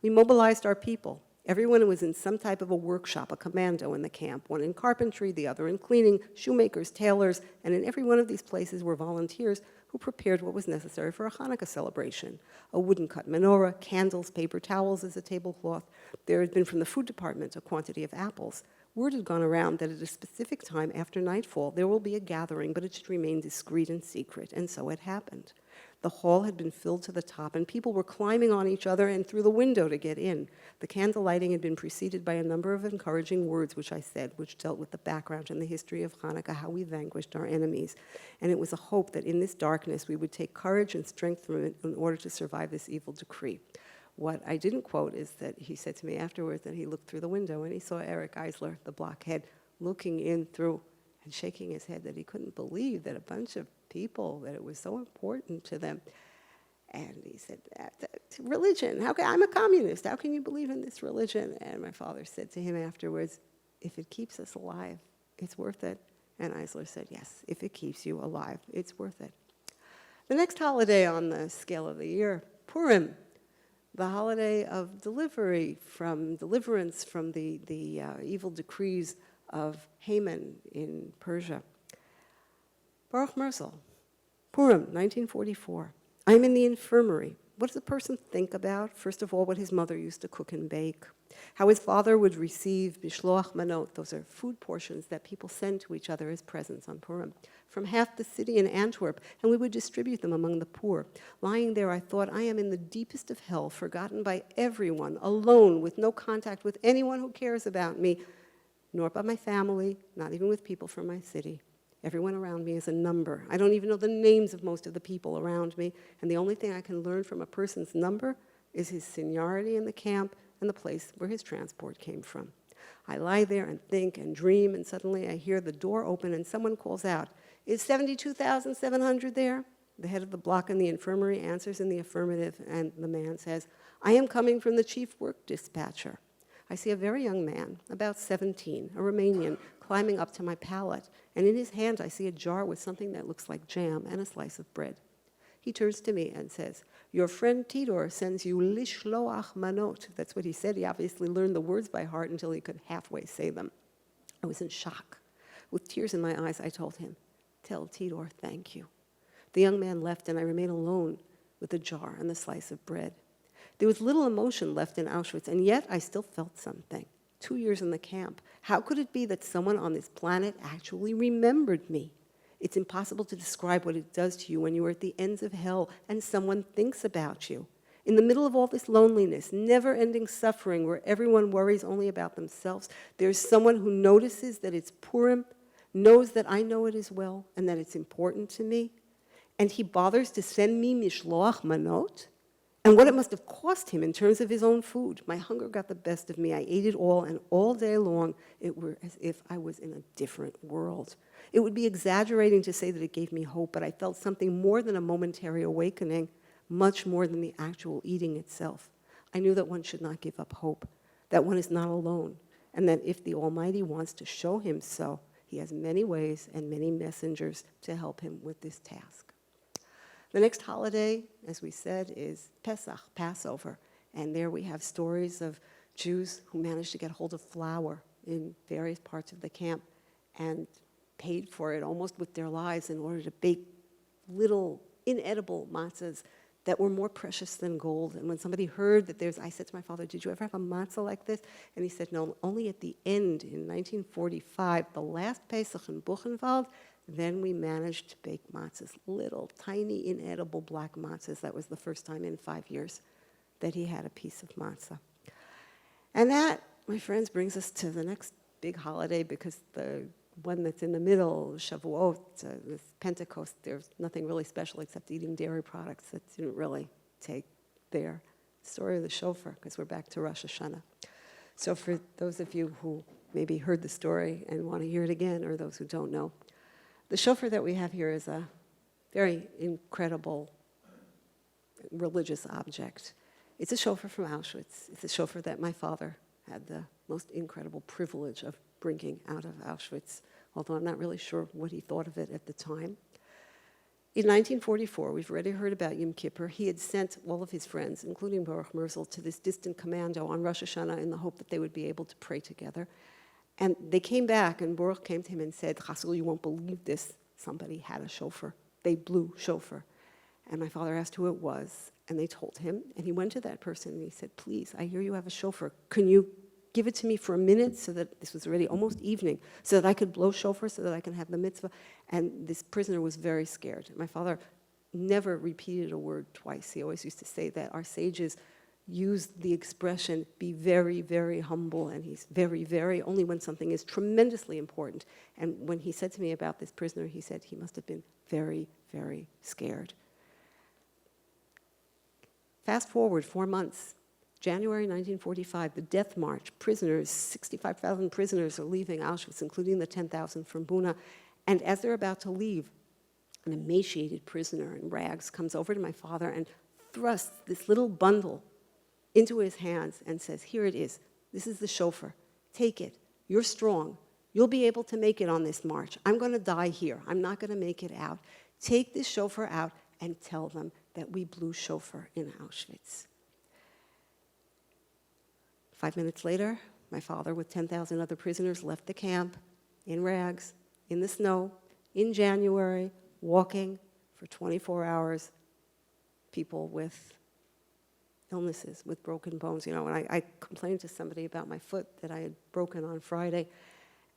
We mobilized our people. Everyone was in some type of a workshop, a commando in the camp, one in carpentry, the other in cleaning, shoemakers, tailors, and in every one of these places were volunteers who prepared what was necessary for a Hanukkah celebration. A wooden-cut menorah, candles, paper towels as a tablecloth. There had been from the food department a quantity of apples. Word had gone around that at a specific time after nightfall there will be a gathering, but it should remain discreet and secret, and so it happened. The hall had been filled to the top, and people were climbing on each other and through the window to get in. The candle lighting had been preceded by a number of encouraging words, which I said, which dealt with the background and the history of Hanukkah, how we vanquished our enemies. And it was a hope that in this darkness we would take courage and strength from it in order to survive this evil decree. What I didn't quote is that he said to me afterwards that he looked through the window and he saw Elie Wiesel, the blockhead, looking in through and shaking his head that he couldn't believe that a bunch of people, that it was so important to them. And he said, religion, I'm a communist, how can you believe in this religion? And my father said to him afterwards, if it keeps us alive, it's worth it. And Eisler said, yes, if it keeps you alive, it's worth it. The next holiday on the scale of the year, Purim, the holiday of deliverance from the evil decrees of Haman in Persia. Baruch Merzel, Purim, 1944. I'm in the infirmary. What does a person think about? First of all, what his mother used to cook and bake, how his father would receive mishloach manot, those are food portions that people send to each other as presents on Purim, from half the city in Antwerp, and we would distribute them among the poor. Lying there, I thought, I am in the deepest of hell, forgotten by everyone, alone, with no contact with anyone who cares about me, nor by my family, not even with people from my city. Everyone around me is a number. I don't even know the names of most of the people around me, and the only thing I can learn from a person's number is his seniority in the camp and the place where his transport came from. I lie there and think and dream, and suddenly I hear the door open and someone calls out, is 72,700 there? The head of the block in the infirmary answers in the affirmative, and the man says, I am coming from the chief work dispatcher. I see a very young man, about 17, a Romanian, climbing up to my pallet, and in his hand I see a jar with something that looks like jam and a slice of bread. He turns to me and says, your friend Tydor sends you lishloach manot. That's what he said. He obviously learned the words by heart until he could halfway say them. I was in shock. With tears in my eyes, I told him, tell Tydor thank you. The young man left, and I remained alone with the jar and the slice of bread. There was little emotion left in Auschwitz, and yet I still felt something. 2 years in the camp. How could it be that someone on this planet actually remembered me? It's impossible to describe what it does to you when you are at the ends of hell and someone thinks about you. In the middle of all this loneliness, never-ending suffering where everyone worries only about themselves, there's someone who notices that it's Purim, knows that I know it as well, and that it's important to me, and he bothers to send me mishloach manot, and what it must have cost him in terms of his own food. My hunger got the best of me. I ate it all, and all day long, it were as if I was in a different world. It would be exaggerating to say that it gave me hope, but I felt something more than a momentary awakening, much more than the actual eating itself. I knew that one should not give up hope, that one is not alone, and that if the Almighty wants to show him so, he has many ways and many messengers to help him with this task. The next holiday, as we said, is Pesach, Passover, and there we have stories of Jews who managed to get hold of flour in various parts of the camp and paid for it almost with their lives in order to bake little inedible matzahs that were more precious than gold. And when somebody heard that I said to my father, did you ever have a matzah like this? And he said, no, only at the end in 1945, the last Pesach in Buchenwald, then we managed to bake matzahs, little, tiny, inedible black matzahs. That was the first time in 5 years that he had a piece of matzah. And that, my friends, brings us to the next big holiday, because the one that's in the middle, Shavuot, this Pentecost, there's nothing really special except eating dairy products. That didn't really take there. Story of the shofar, because we're back to Rosh Hashanah. So for those of you who maybe heard the story and want to hear it again, or those who don't know, the shofar that we have here is a very incredible religious object. It's a shofar from Auschwitz. It's a shofar that my father had the most incredible privilege of bringing out of Auschwitz, although I'm not really sure what he thought of it at the time. In 1944, we've already heard about Yom Kippur. He had sent all of his friends, including Baruch Merzel, to this distant commando on Rosh Hashanah in the hope that they would be able to pray together. And they came back, and Baruch came to him and said, Chasul, you won't believe this. Somebody had a shofar. They blew shofar. And my father asked who it was, and they told him. And he went to that person, and he said, please, I hear you have a shofar. Can you give it to me for a minute, so that this was already almost evening, so that I could blow shofar, so that I can have the mitzvah? And this prisoner was very scared. My father never repeated a word twice. He always used to say that our sages used the expression, be very, very humble, and he's very, very, only when something is tremendously important. And when he said to me about this prisoner, he said he must have been very, very scared. Fast forward 4 months. January 1945, the death march, prisoners, 65,000 prisoners are leaving Auschwitz, including the 10,000 from Buna. And as they're about to leave, an emaciated prisoner in rags comes over to my father and thrusts this little bundle into his hands and says, here it is. This is the shofar. Take it. You're strong. You'll be able to make it on this march. I'm going to die here. I'm not going to make it out. Take this shofar out and tell them that we blew shofar in Auschwitz. 5 minutes later, my father, with 10,000 other prisoners, left the camp in rags, in the snow, in January, walking for 24 hours, people with illnesses, with broken bones. You know, and I complained to somebody about my foot that I had broken on Friday,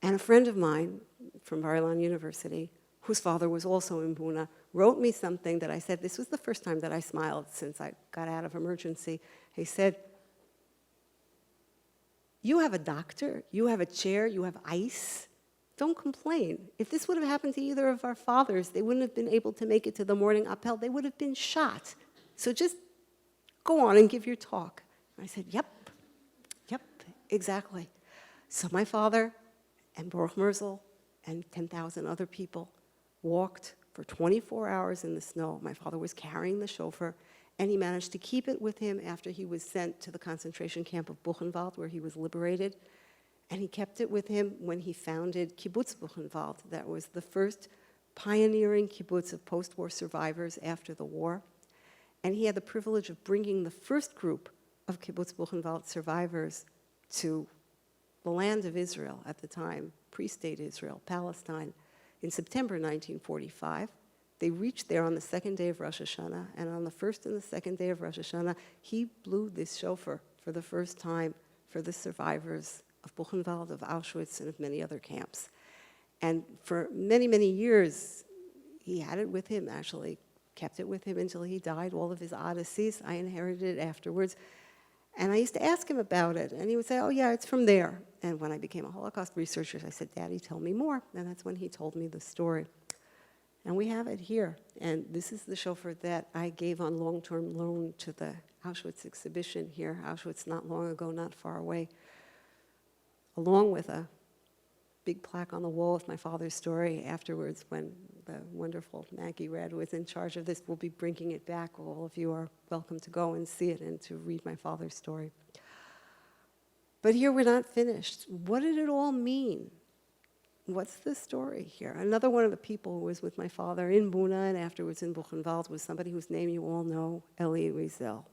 and a friend of mine from Bar-Ilan University, whose father was also in Buna, wrote me something that I said, this was the first time that I smiled since I got out of emergency. He said, you have a doctor, you have a chair, you have ice. Don't complain. If this would have happened to either of our fathers, they wouldn't have been able to make it to the morning appel. They would have been shot. So just go on and give your talk. And I said, yep, exactly. So my father and Baruch Merzel and 10,000 other people walked for 24 hours in the snow. My father was carrying the shofar, and he managed to keep it with him after he was sent to the concentration camp of Buchenwald, where he was liberated. And he kept it with him when he founded Kibbutz Buchenwald. That was the first pioneering kibbutz of post-war survivors after the war. And he had the privilege of bringing the first group of Kibbutz Buchenwald survivors to the land of Israel at the time, pre-state Israel, Palestine, in September 1945. They reached there on the second day of Rosh Hashanah, and on the first and the second day of Rosh Hashanah, he blew this shofar for the first time for the survivors of Buchenwald, of Auschwitz, and of many other camps. And for many, many years, he had it with him, actually, kept it with him until he died, all of his odysseys. I inherited it afterwards. And I used to ask him about it, and he would say, oh yeah, it's from there. And when I became a Holocaust researcher, I said, Daddy, tell me more. And that's when he told me the story. And we have it here. And this is the shofar that I gave on long-term loan to the Auschwitz exhibition here. Auschwitz not long ago, not far away, along with a big plaque on the wall with my father's story. Afterwards, when the wonderful Maggie Red was in charge of this, we'll be bringing it back. All of you are welcome to go and see it and to read my father's story. But here we're not finished. What did it all mean? What's the story here? Another one of the people who was with my father in Buna and afterwards in Buchenwald was somebody whose name you all know, Elie Wiesel.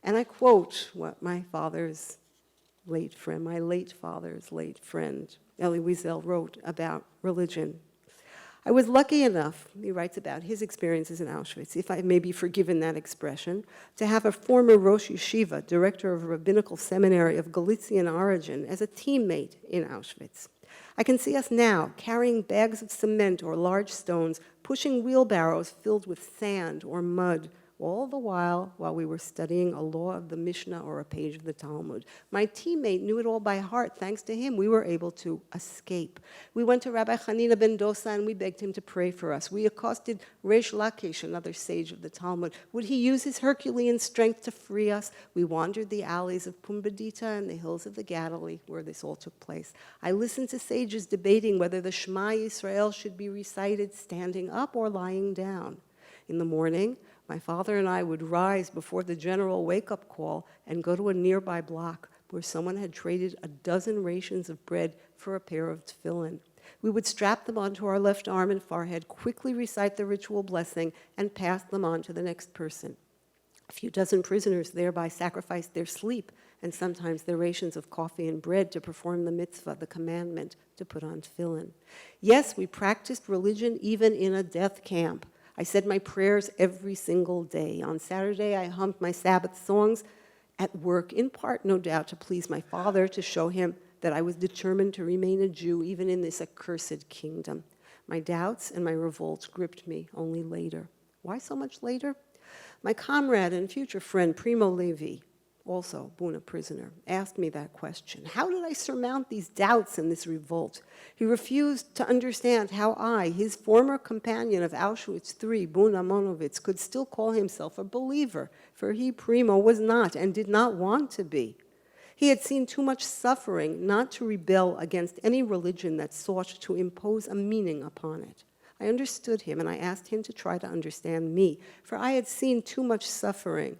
And I quote what my father's late friend, my late father's late friend, Elie Wiesel, wrote about religion. I was lucky enough, he writes about his experiences in Auschwitz, if I may be forgiven that expression, to have a former Rosh Yeshiva, director of a rabbinical seminary of Galician origin, as a teammate in Auschwitz. I can see us now carrying bags of cement or large stones, pushing wheelbarrows filled with sand or mud, all the while we were studying a law of the Mishnah or a page of the Talmud. My teammate knew it all by heart. Thanks to him, we were able to escape. We went to Rabbi Hanina ben Dosa and we begged him to pray for us. We accosted Reish Lakish, another sage of the Talmud. Would he use his Herculean strength to free us? We wandered the alleys of Pumbedita and the hills of the Galilee, where this all took place. I listened to sages debating whether the Shema Yisrael should be recited standing up or lying down. In the morning, my father and I would rise before the general wake-up call and go to a nearby block where someone had traded a dozen rations of bread for a pair of tefillin. We would strap them onto our left arm and forehead, quickly recite the ritual blessing, and pass them on to the next person. A few dozen prisoners thereby sacrificed their sleep and sometimes their rations of coffee and bread to perform the mitzvah, the commandment, to put on tefillin. Yes, we practiced religion even in a death camp. I said my prayers every single day. On Saturday, I hummed my Sabbath songs at work, in part, no doubt, to please my father, to show him that I was determined to remain a Jew even in this accursed kingdom. My doubts and my revolts gripped me only later. Why so much later? My comrade and future friend, Primo Levi, also Buna prisoner, asked me that question. How did I surmount these doubts and this revolt? He refused to understand how I, his former companion of Auschwitz III, Buna Monovitz, could still call himself a believer, for he, Primo, was not and did not want to be. He had seen too much suffering not to rebel against any religion that sought to impose a meaning upon it. I understood him, and I asked him to try to understand me, for I had seen too much suffering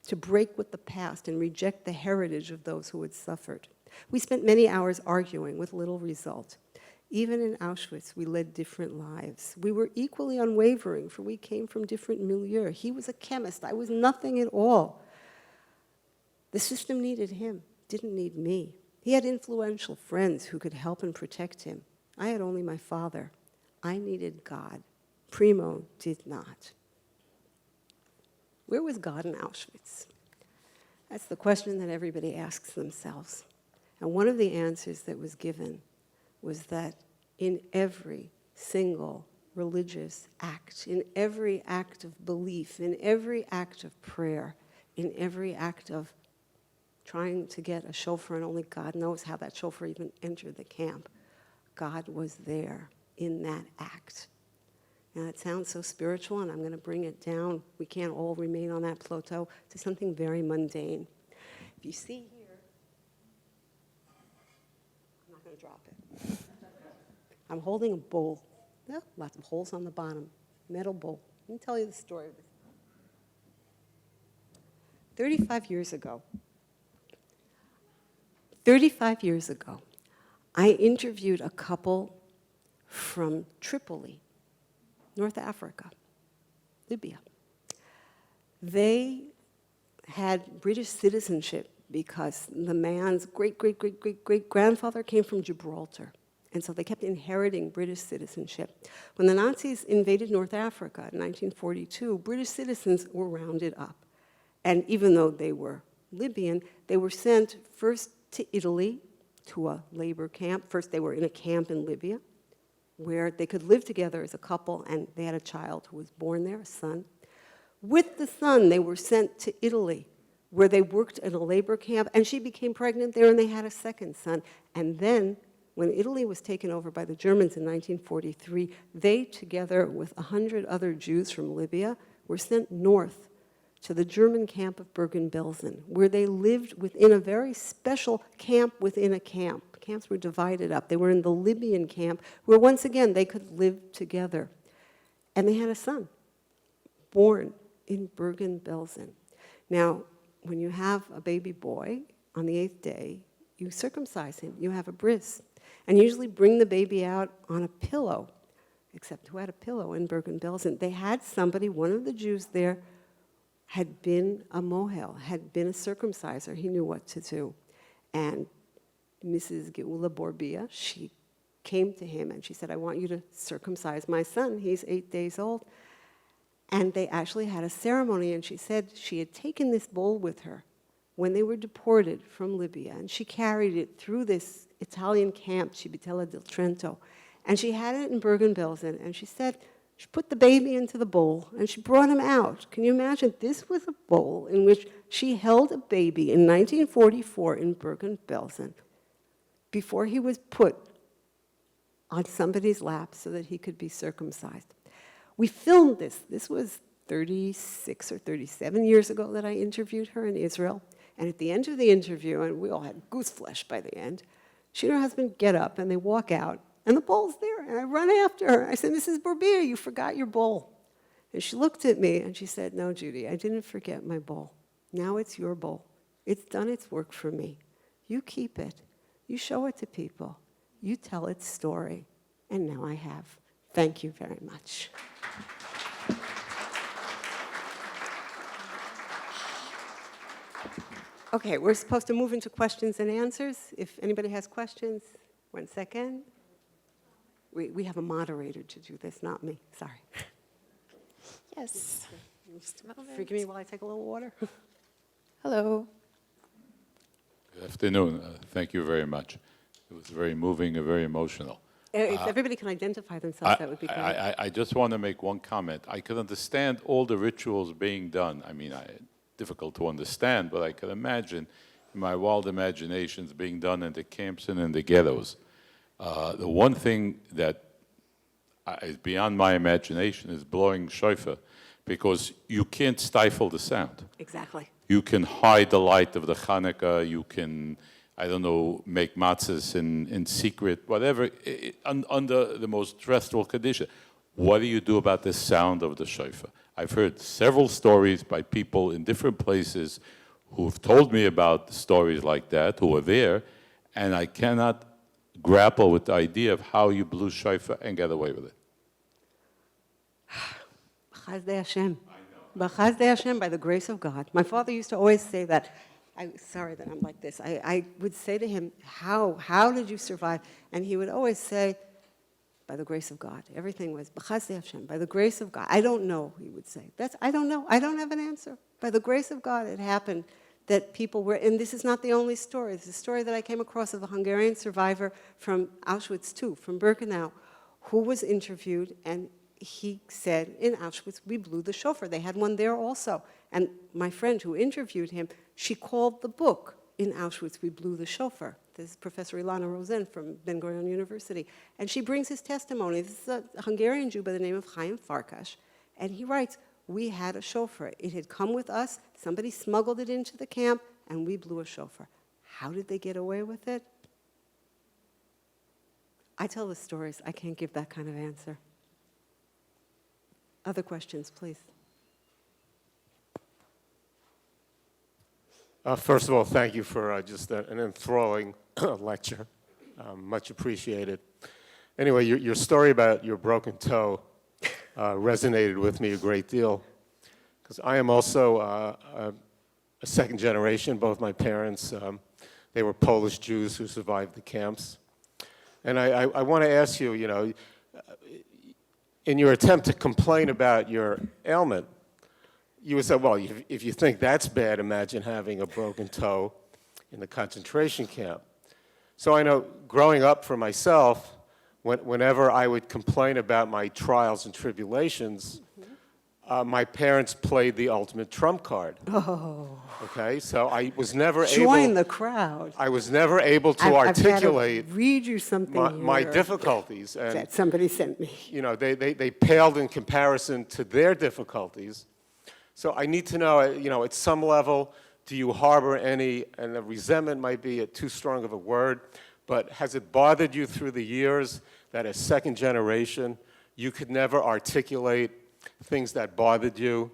to break with the past and reject the heritage of those who had suffered. We spent many hours arguing with little result. Even in Auschwitz, we led different lives. We were equally unwavering, for we came from different milieux. He was a chemist. I was nothing at all. The system needed him, didn't need me. He had influential friends who could help and protect him. I had only my father. I needed God. Primo did not. Where was God in Auschwitz? That's the question that everybody asks themselves. And one of the answers that was given was that in every single religious act, in every act of belief, in every act of prayer, in every act of trying to get a shofar, and only God knows how that shofar even entered the camp, God was there in that act. Now, it sounds so spiritual, and I'm going to bring it down. We can't all remain on that plateau to something very mundane. If you see here, I'm not going to drop it. I'm holding a bowl. Yeah, lots of holes on the bottom. Metal bowl. Let me tell you the story of this. 35 years ago, I interviewed a couple from Tripoli, North Africa, Libya. They had British citizenship because the man's great-great-great-great-great-grandfather came from Gibraltar. And so they kept inheriting British citizenship. When the Nazis invaded North Africa in 1942, British citizens were rounded up. And even though they were Libyan, they were sent first to Italy to a labor camp. First, they were in a camp in Libya where they could live together as a couple, and they had a child who was born there, a son. With the son, they were sent to Italy, where they worked at a labor camp, and she became pregnant there, and they had a second son. And then, when Italy was taken over by the Germans in 1943, they, together with 100 other Jews from Libya, were sent north to the German camp of Bergen-Belsen, where they lived within a very special camp within a camp. Camps were divided up. They were in the Libyan camp, where once again they could live together. And they had a son, born in Bergen-Belsen. Now, when you have a baby boy, on the 8th day, you circumcise him. You have a bris. And usually bring the baby out on a pillow, except who had a pillow in Bergen-Belsen? They had somebody, one of the Jews there, had been a mohel, had been a circumciser. He knew what to do. And Mrs. Geula Borbia, she came to him and she said, I want you to circumcise my son. He's 8 days old. And they actually had a ceremony, and she said she had taken this bowl with her when they were deported from Libya, and she carried it through this Italian camp, Civitella del Trento, and she had it in Bergen-Belsen, and she said she put the baby into the bowl, and she brought him out. Can you imagine? This was a bowl in which she held a baby in 1944 in Bergen-Belsen before he was put on somebody's lap so that he could be circumcised. We filmed this. This was 36 or 37 years ago that I interviewed her in Israel. And at the end of the interview, and we all had goose flesh by the end, she and her husband get up and they walk out, and the bowl's there. And I run after her. I said, Mrs. Borbia, you forgot your bowl. And she looked at me and she said, no, Judy, I didn't forget my bowl. Now it's your bowl. It's done its work for me. You keep it. You show it to people. You tell its story. And now I have. Thank you very much. Okay, we're supposed to move into questions and answers. If anybody has questions, 1 second. We have a moderator to do this, not me. Sorry. Yes. Just a moment. Forgive me while I take a little water. Hello. Good afternoon. Thank you very much. It was very moving and very emotional. If everybody can identify themselves, that would be great. I just want to make one comment. I could understand all the rituals being done. I mean, difficult to understand, but I could imagine, in my wild imaginations, being done in the camps and in the ghettos. The one thing that is beyond my imagination is blowing shofar, because you can't stifle the sound. Exactly. You can hide the light of the Hanukkah, you can, I don't know, make matzahs in secret, whatever, under the most stressful condition. What do you do about the sound of the shofar? I've heard several stories by people in different places who've told me about stories like that, who were there, and I cannot grapple with the idea of how you blew shofar and get away with it. B'chazdei Hashem. B'chazdei Hashem, by the grace of God. My father used to always say that. Sorry that I'm like this. I would say to him, how did you survive? And he would always say, by the grace of God. Everything was, B'chazdei Hashem, by the grace of God. I don't know, he would say. I don't know. I don't have an answer. By the grace of God, it happened that people were, and this is not the only story. It's a story that I came across of a Hungarian survivor from Auschwitz too, from Birkenau, who was interviewed, and he said, in Auschwitz, we blew the shofar. They had one there also. And my friend who interviewed him, she called the book, in Auschwitz, we blew the shofar. This is Professor Ilana Rosen from Bar-Ilan University. And she brings his testimony. This is a Hungarian Jew by the name of Chaim Farkas. And he writes, we had a shofar. It had come with us. Somebody smuggled it into the camp, and we blew a shofar. How did they get away with it? I tell the stories. I can't give that kind of answer. Other questions, please. First of all, thank you for just an enthralling lecture. Much appreciated. Anyway, your story about your broken toe resonated with me a great deal, because I am also a second generation. Both my parents, they were Polish Jews who survived the camps. And I want to ask you, in your attempt to complain about your ailment, you would say, well, if you think that's bad, imagine having a broken toe in the concentration camp. So I know growing up for myself, whenever I would complain about my trials and tribulations, my parents played the ultimate trump card. Oh. Okay, so I was never Join able. the crowd. I was never able to I've articulate got to read you something my here difficulties, and that somebody sent me. you know they paled in comparison to their difficulties. So I need to know, you know, at some level, do you harbor any? And the resentment might be too strong of a word, but has it bothered you through the years that as second generation you could never articulate things that bothered you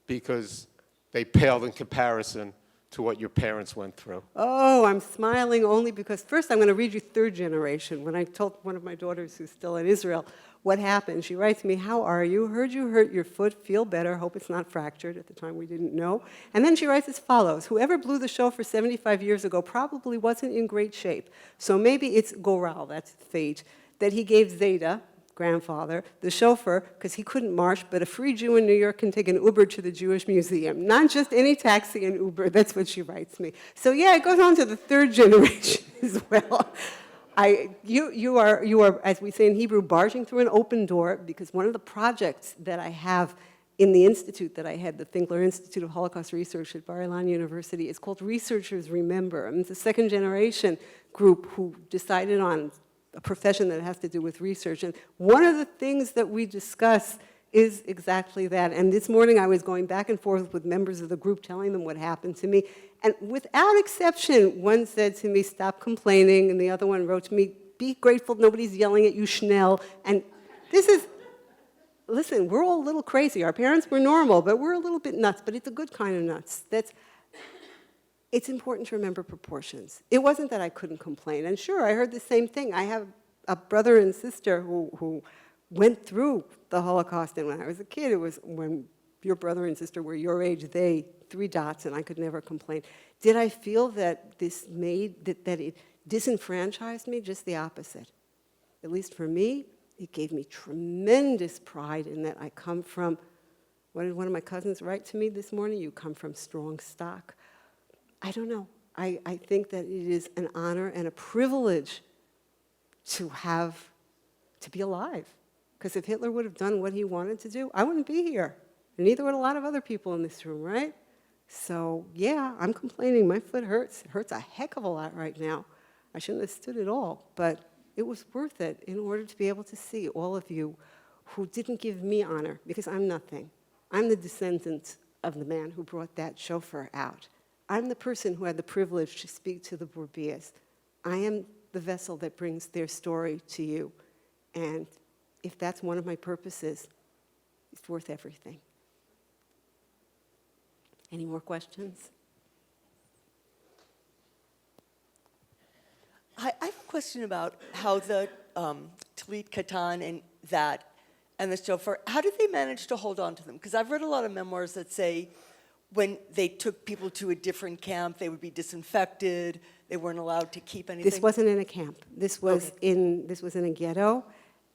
because they paled in comparison to what your parents went through? Oh, I'm smiling only because first I'm going to read you third generation. When I told one of my daughters who's still in Israel what happened, she writes me, "How are you? Heard you hurt your foot. Feel better. Hope it's not fractured." At the time we didn't know. And then she writes as follows: "Whoever blew the shofar 75 years ago probably wasn't in great shape. So maybe it's Goral, that's fate, that he gave Zeta, grandfather, the chauffeur, because he couldn't march, but a free Jew in New York can take an Uber to the Jewish Museum. Not just any taxi and Uber." That's what she writes me. So yeah, it goes on to the third generation as well. You are, as we say in Hebrew, barging through an open door, because one of the projects that I have in the institute that I had, the Finkler Institute of Holocaust Research at Bar-Ilan University, is called Researchers Remember. And it's a second generation group who decided on a profession that has to do with research. And one of the things that we discuss is exactly that. And this morning I was going back and forth with members of the group telling them what happened to me. And without exception, one said to me, "Stop complaining." And the other one wrote to me, "Be grateful nobody's yelling at you, Schnell." And this is, listen, we're all a little crazy. Our parents were normal, but we're a little bit nuts. But it's a good kind of nuts. It's important to remember proportions. It wasn't that I couldn't complain. And sure, I heard the same thing. I have a brother and sister who went through the Holocaust. And when I was a kid, it was when your brother and sister were your age, they, 3 dots, and I could never complain. Did I feel that this made, that it disenfranchised me? Just the opposite. At least for me, it gave me tremendous pride in that I come from, what did one of my cousins write to me this morning? "You come from strong stock." I don't know. I think that it is an honor and a privilege to be alive. Because if Hitler would have done what he wanted to do, I wouldn't be here. And neither would a lot of other people in this room, right? So, yeah, I'm complaining. My foot hurts. It hurts a heck of a lot right now. I shouldn't have stood at all. But it was worth it in order to be able to see all of you who didn't give me honor, because I'm nothing. I'm the descendant of the man who brought that chauffeur out. I'm the person who had the privilege to speak to the Bourbiers. I am the vessel that brings their story to you. And if that's one of my purposes, it's worth everything. Any more questions? I have a question about how the Talit Katan and the shofar, how did they manage to hold on to them? Because I've read a lot of memoirs that say when they took people to a different camp, they would be disinfected, they weren't allowed to keep anything. This wasn't in a camp. This was Okay. this was in a ghetto.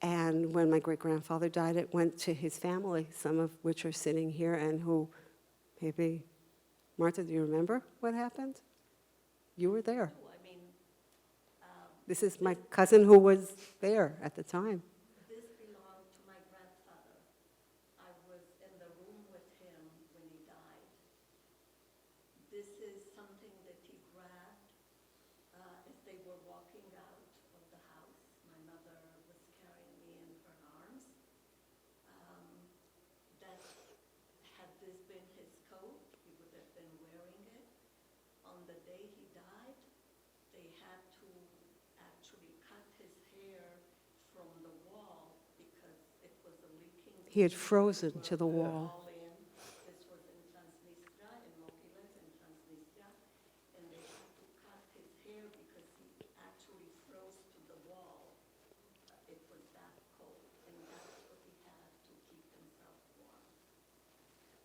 And when my great-grandfather died, it went to his family, some of which are sitting here, and who, maybe, Martha, do you remember what happened? You were there. This is my cousin who was there at the time. This belonged to my grandfather. I was in the room with him when he died. This is something that he grabbed as they were walking out of the house. My mother was carrying me in her arms. Had this been his coat, he would have been wearing it. On the day he died, they had to actually cut his hair from the wall because it was a leaking. He had frozen to the wall. All in. This was in Transnistria, in Mogilev, in Transnistria, and they had to cut his hair because he actually froze to the wall. It was that cold, and that's what he had to keep himself warm.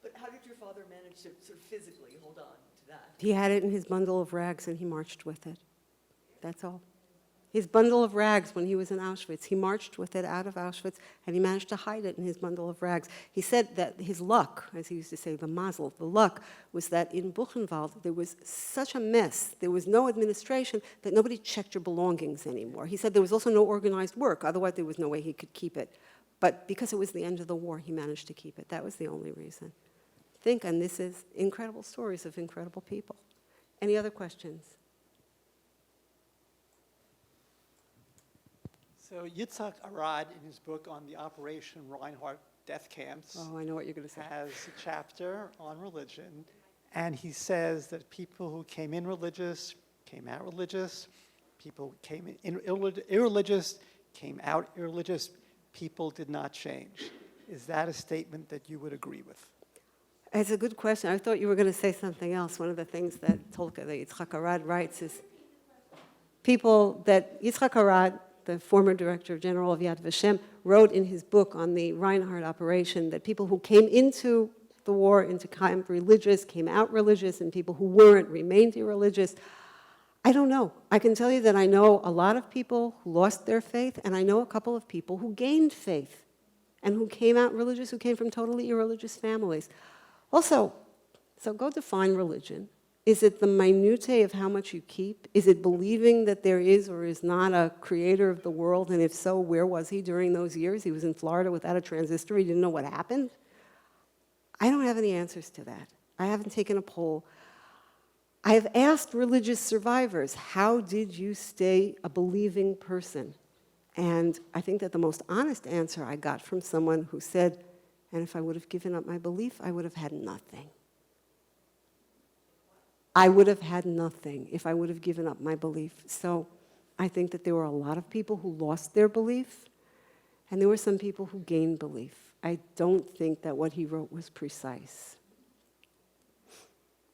But how did your father manage to sort of physically hold on to that? He had it in his bundle of rags, and he marched with it. That's all. His bundle of rags when he was in Auschwitz, he marched with it out of Auschwitz, and he managed to hide it in his bundle of rags. He said that his luck, as he used to say, the mazel, the luck, was that in Buchenwald there was such a mess, there was no administration, that nobody checked your belongings anymore. He said there was also no organized work, otherwise there was no way he could keep it. But because it was the end of the war, he managed to keep it. That was the only reason. Think, and this is incredible stories of incredible people. Any other questions? So Yitzhak Arad, in his book on the Operation Reinhardt death camps, Oh, I know what you're going to say. has a chapter on religion, and he says that people who came in religious, came out religious, people who came in irreligious, came out irreligious, people did not change. Is that a statement that you would agree with? It's a good question. I thought you were going to say something else. One of the things that Tolka, the Yitzhak Arad, writes is people that Yitzhak Arad, the former director general of Yad Vashem, wrote in his book on the Reinhardt operation that people who came into the war, into camp religious, came out religious, and people who weren't remained irreligious. I don't know. I can tell you that I know a lot of people who lost their faith, and I know a couple of people who gained faith and who came out religious, who came from totally irreligious families. Also, so go define religion. Is it the minutiae of how much you keep? Is it believing that there is or is not a creator of the world? And if so, where was he during those years? He was in Florida without a transistor. He didn't know what happened. I don't have any answers to that. I haven't taken a poll. I have asked religious survivors, how did you stay a believing person? And I think that the most honest answer I got from someone who said, and if I would have given up my belief, I would have had nothing. I would have had nothing if I would have given up my belief. So I think that there were a lot of people who lost their belief, and there were some people who gained belief. I don't think that what he wrote was precise.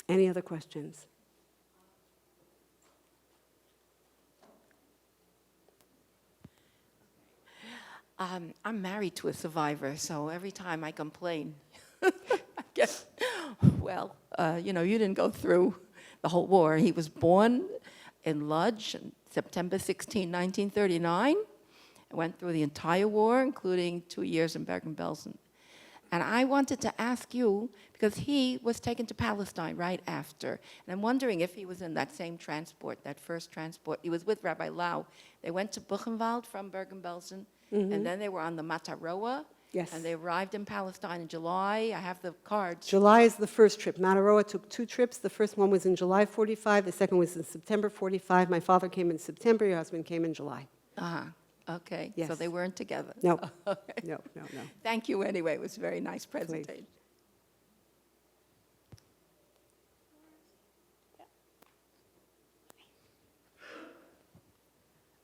Any other questions? I'm married to a survivor, so every time I complain, I guess, well, you didn't go through the whole war. He was born in Lodz on September 16, 1939, and went through the entire war, including 2 years in Bergen-Belsen. And I wanted to ask you, because he was taken to Palestine right after, and I'm wondering if he was in that same transport, that first transport. He was with Rabbi Lau. They went to Buchenwald from Bergen-Belsen, and then they were on the Mataroa, Yes. and they arrived in Palestine in July. I have the cards. July is the first trip. Mataroa took 2 trips. The first one was in July 45. The second was in September 45. My father came in September. Your husband came in July. Okay, Yes. so they weren't together. No, Okay. no. Thank you anyway. It was a very nice presentation.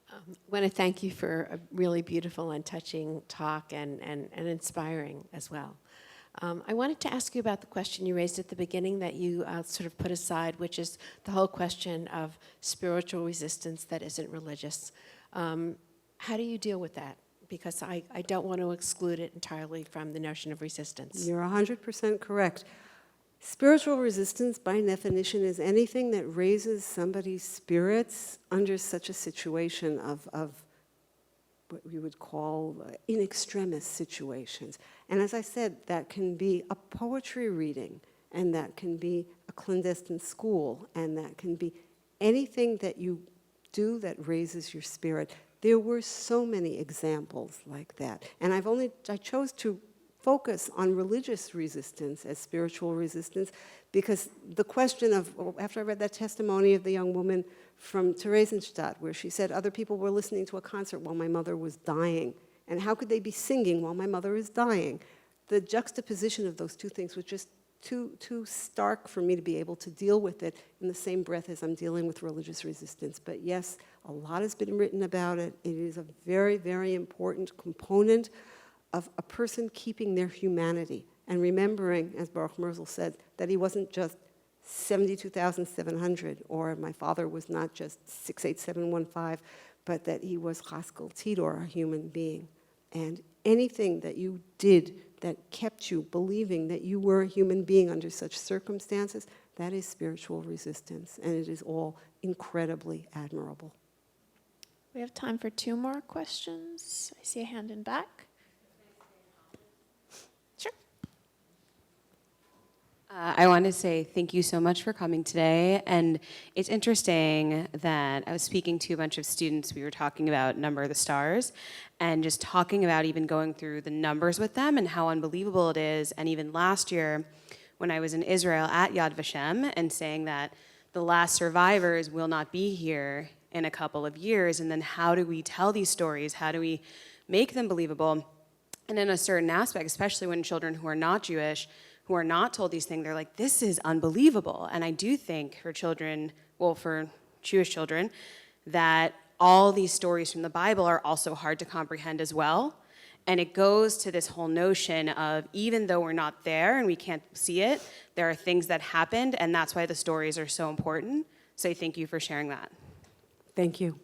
I want to thank you for a really beautiful and touching talk and inspiring as well. I wanted to ask you about the question you raised at the beginning that you sort of put aside, which is the whole question of spiritual resistance that isn't religious. How do you deal with that? Because I don't want to exclude it entirely from the notion of resistance. You're 100% correct. Spiritual resistance, by definition, is anything that raises somebody's spirits under such a situation of what we would call in extremis situations. And as I said, that can be a poetry reading, and that can be a clandestine school, and that can be anything that you do that raises your spirit. There were so many examples like that. And I chose to focus on religious resistance as spiritual resistance because the question of, after I read that testimony of the young woman from Theresienstadt, where she said other people were listening to a concert while my mother was dying, and how could they be singing while my mother is dying? The juxtaposition of those two things was just too stark for me to be able to deal with it in the same breath as I'm dealing with religious resistance. But yes, a lot has been written about it. It is a very, very important component of a person keeping their humanity and remembering, as Baruch Merzel said, that he wasn't just 72,700, or my father was not just 68715, but that he was Chaskel Tydor, a human being. And anything that you did that kept you believing that you were a human being under such circumstances, that is spiritual resistance, and it is all incredibly admirable. We have time for 2 more questions. I see a hand in back. Sure. I want to say thank you so much for coming today. And it's interesting that I was speaking to a bunch of students. We were talking about Number of the Stars and just talking about even going through the numbers with them and how unbelievable it is. And even last year, when I was in Israel at Yad Vashem and saying that the last survivors will not be here in a couple of years, and then how do we tell these stories? How do we make them believable? And in a certain aspect, especially when children who are not Jewish, who are not told these things, they're like, this is unbelievable. And I do think for children, well, for Jewish children, that all these stories from the Bible are also hard to comprehend as well. And it goes to this whole notion of, even though we're not there and we can't see it, there are things that happened, and that's why the stories are so important. So thank you for sharing that. Thank you.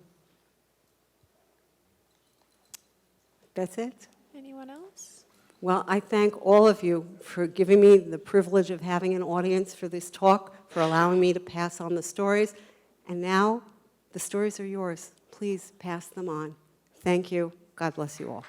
That's it? Anyone else? Well, I thank all of you for giving me the privilege of having an audience for this talk, for allowing me to pass on the stories. And now, the stories are yours. Please pass them on. Thank you. God bless you all.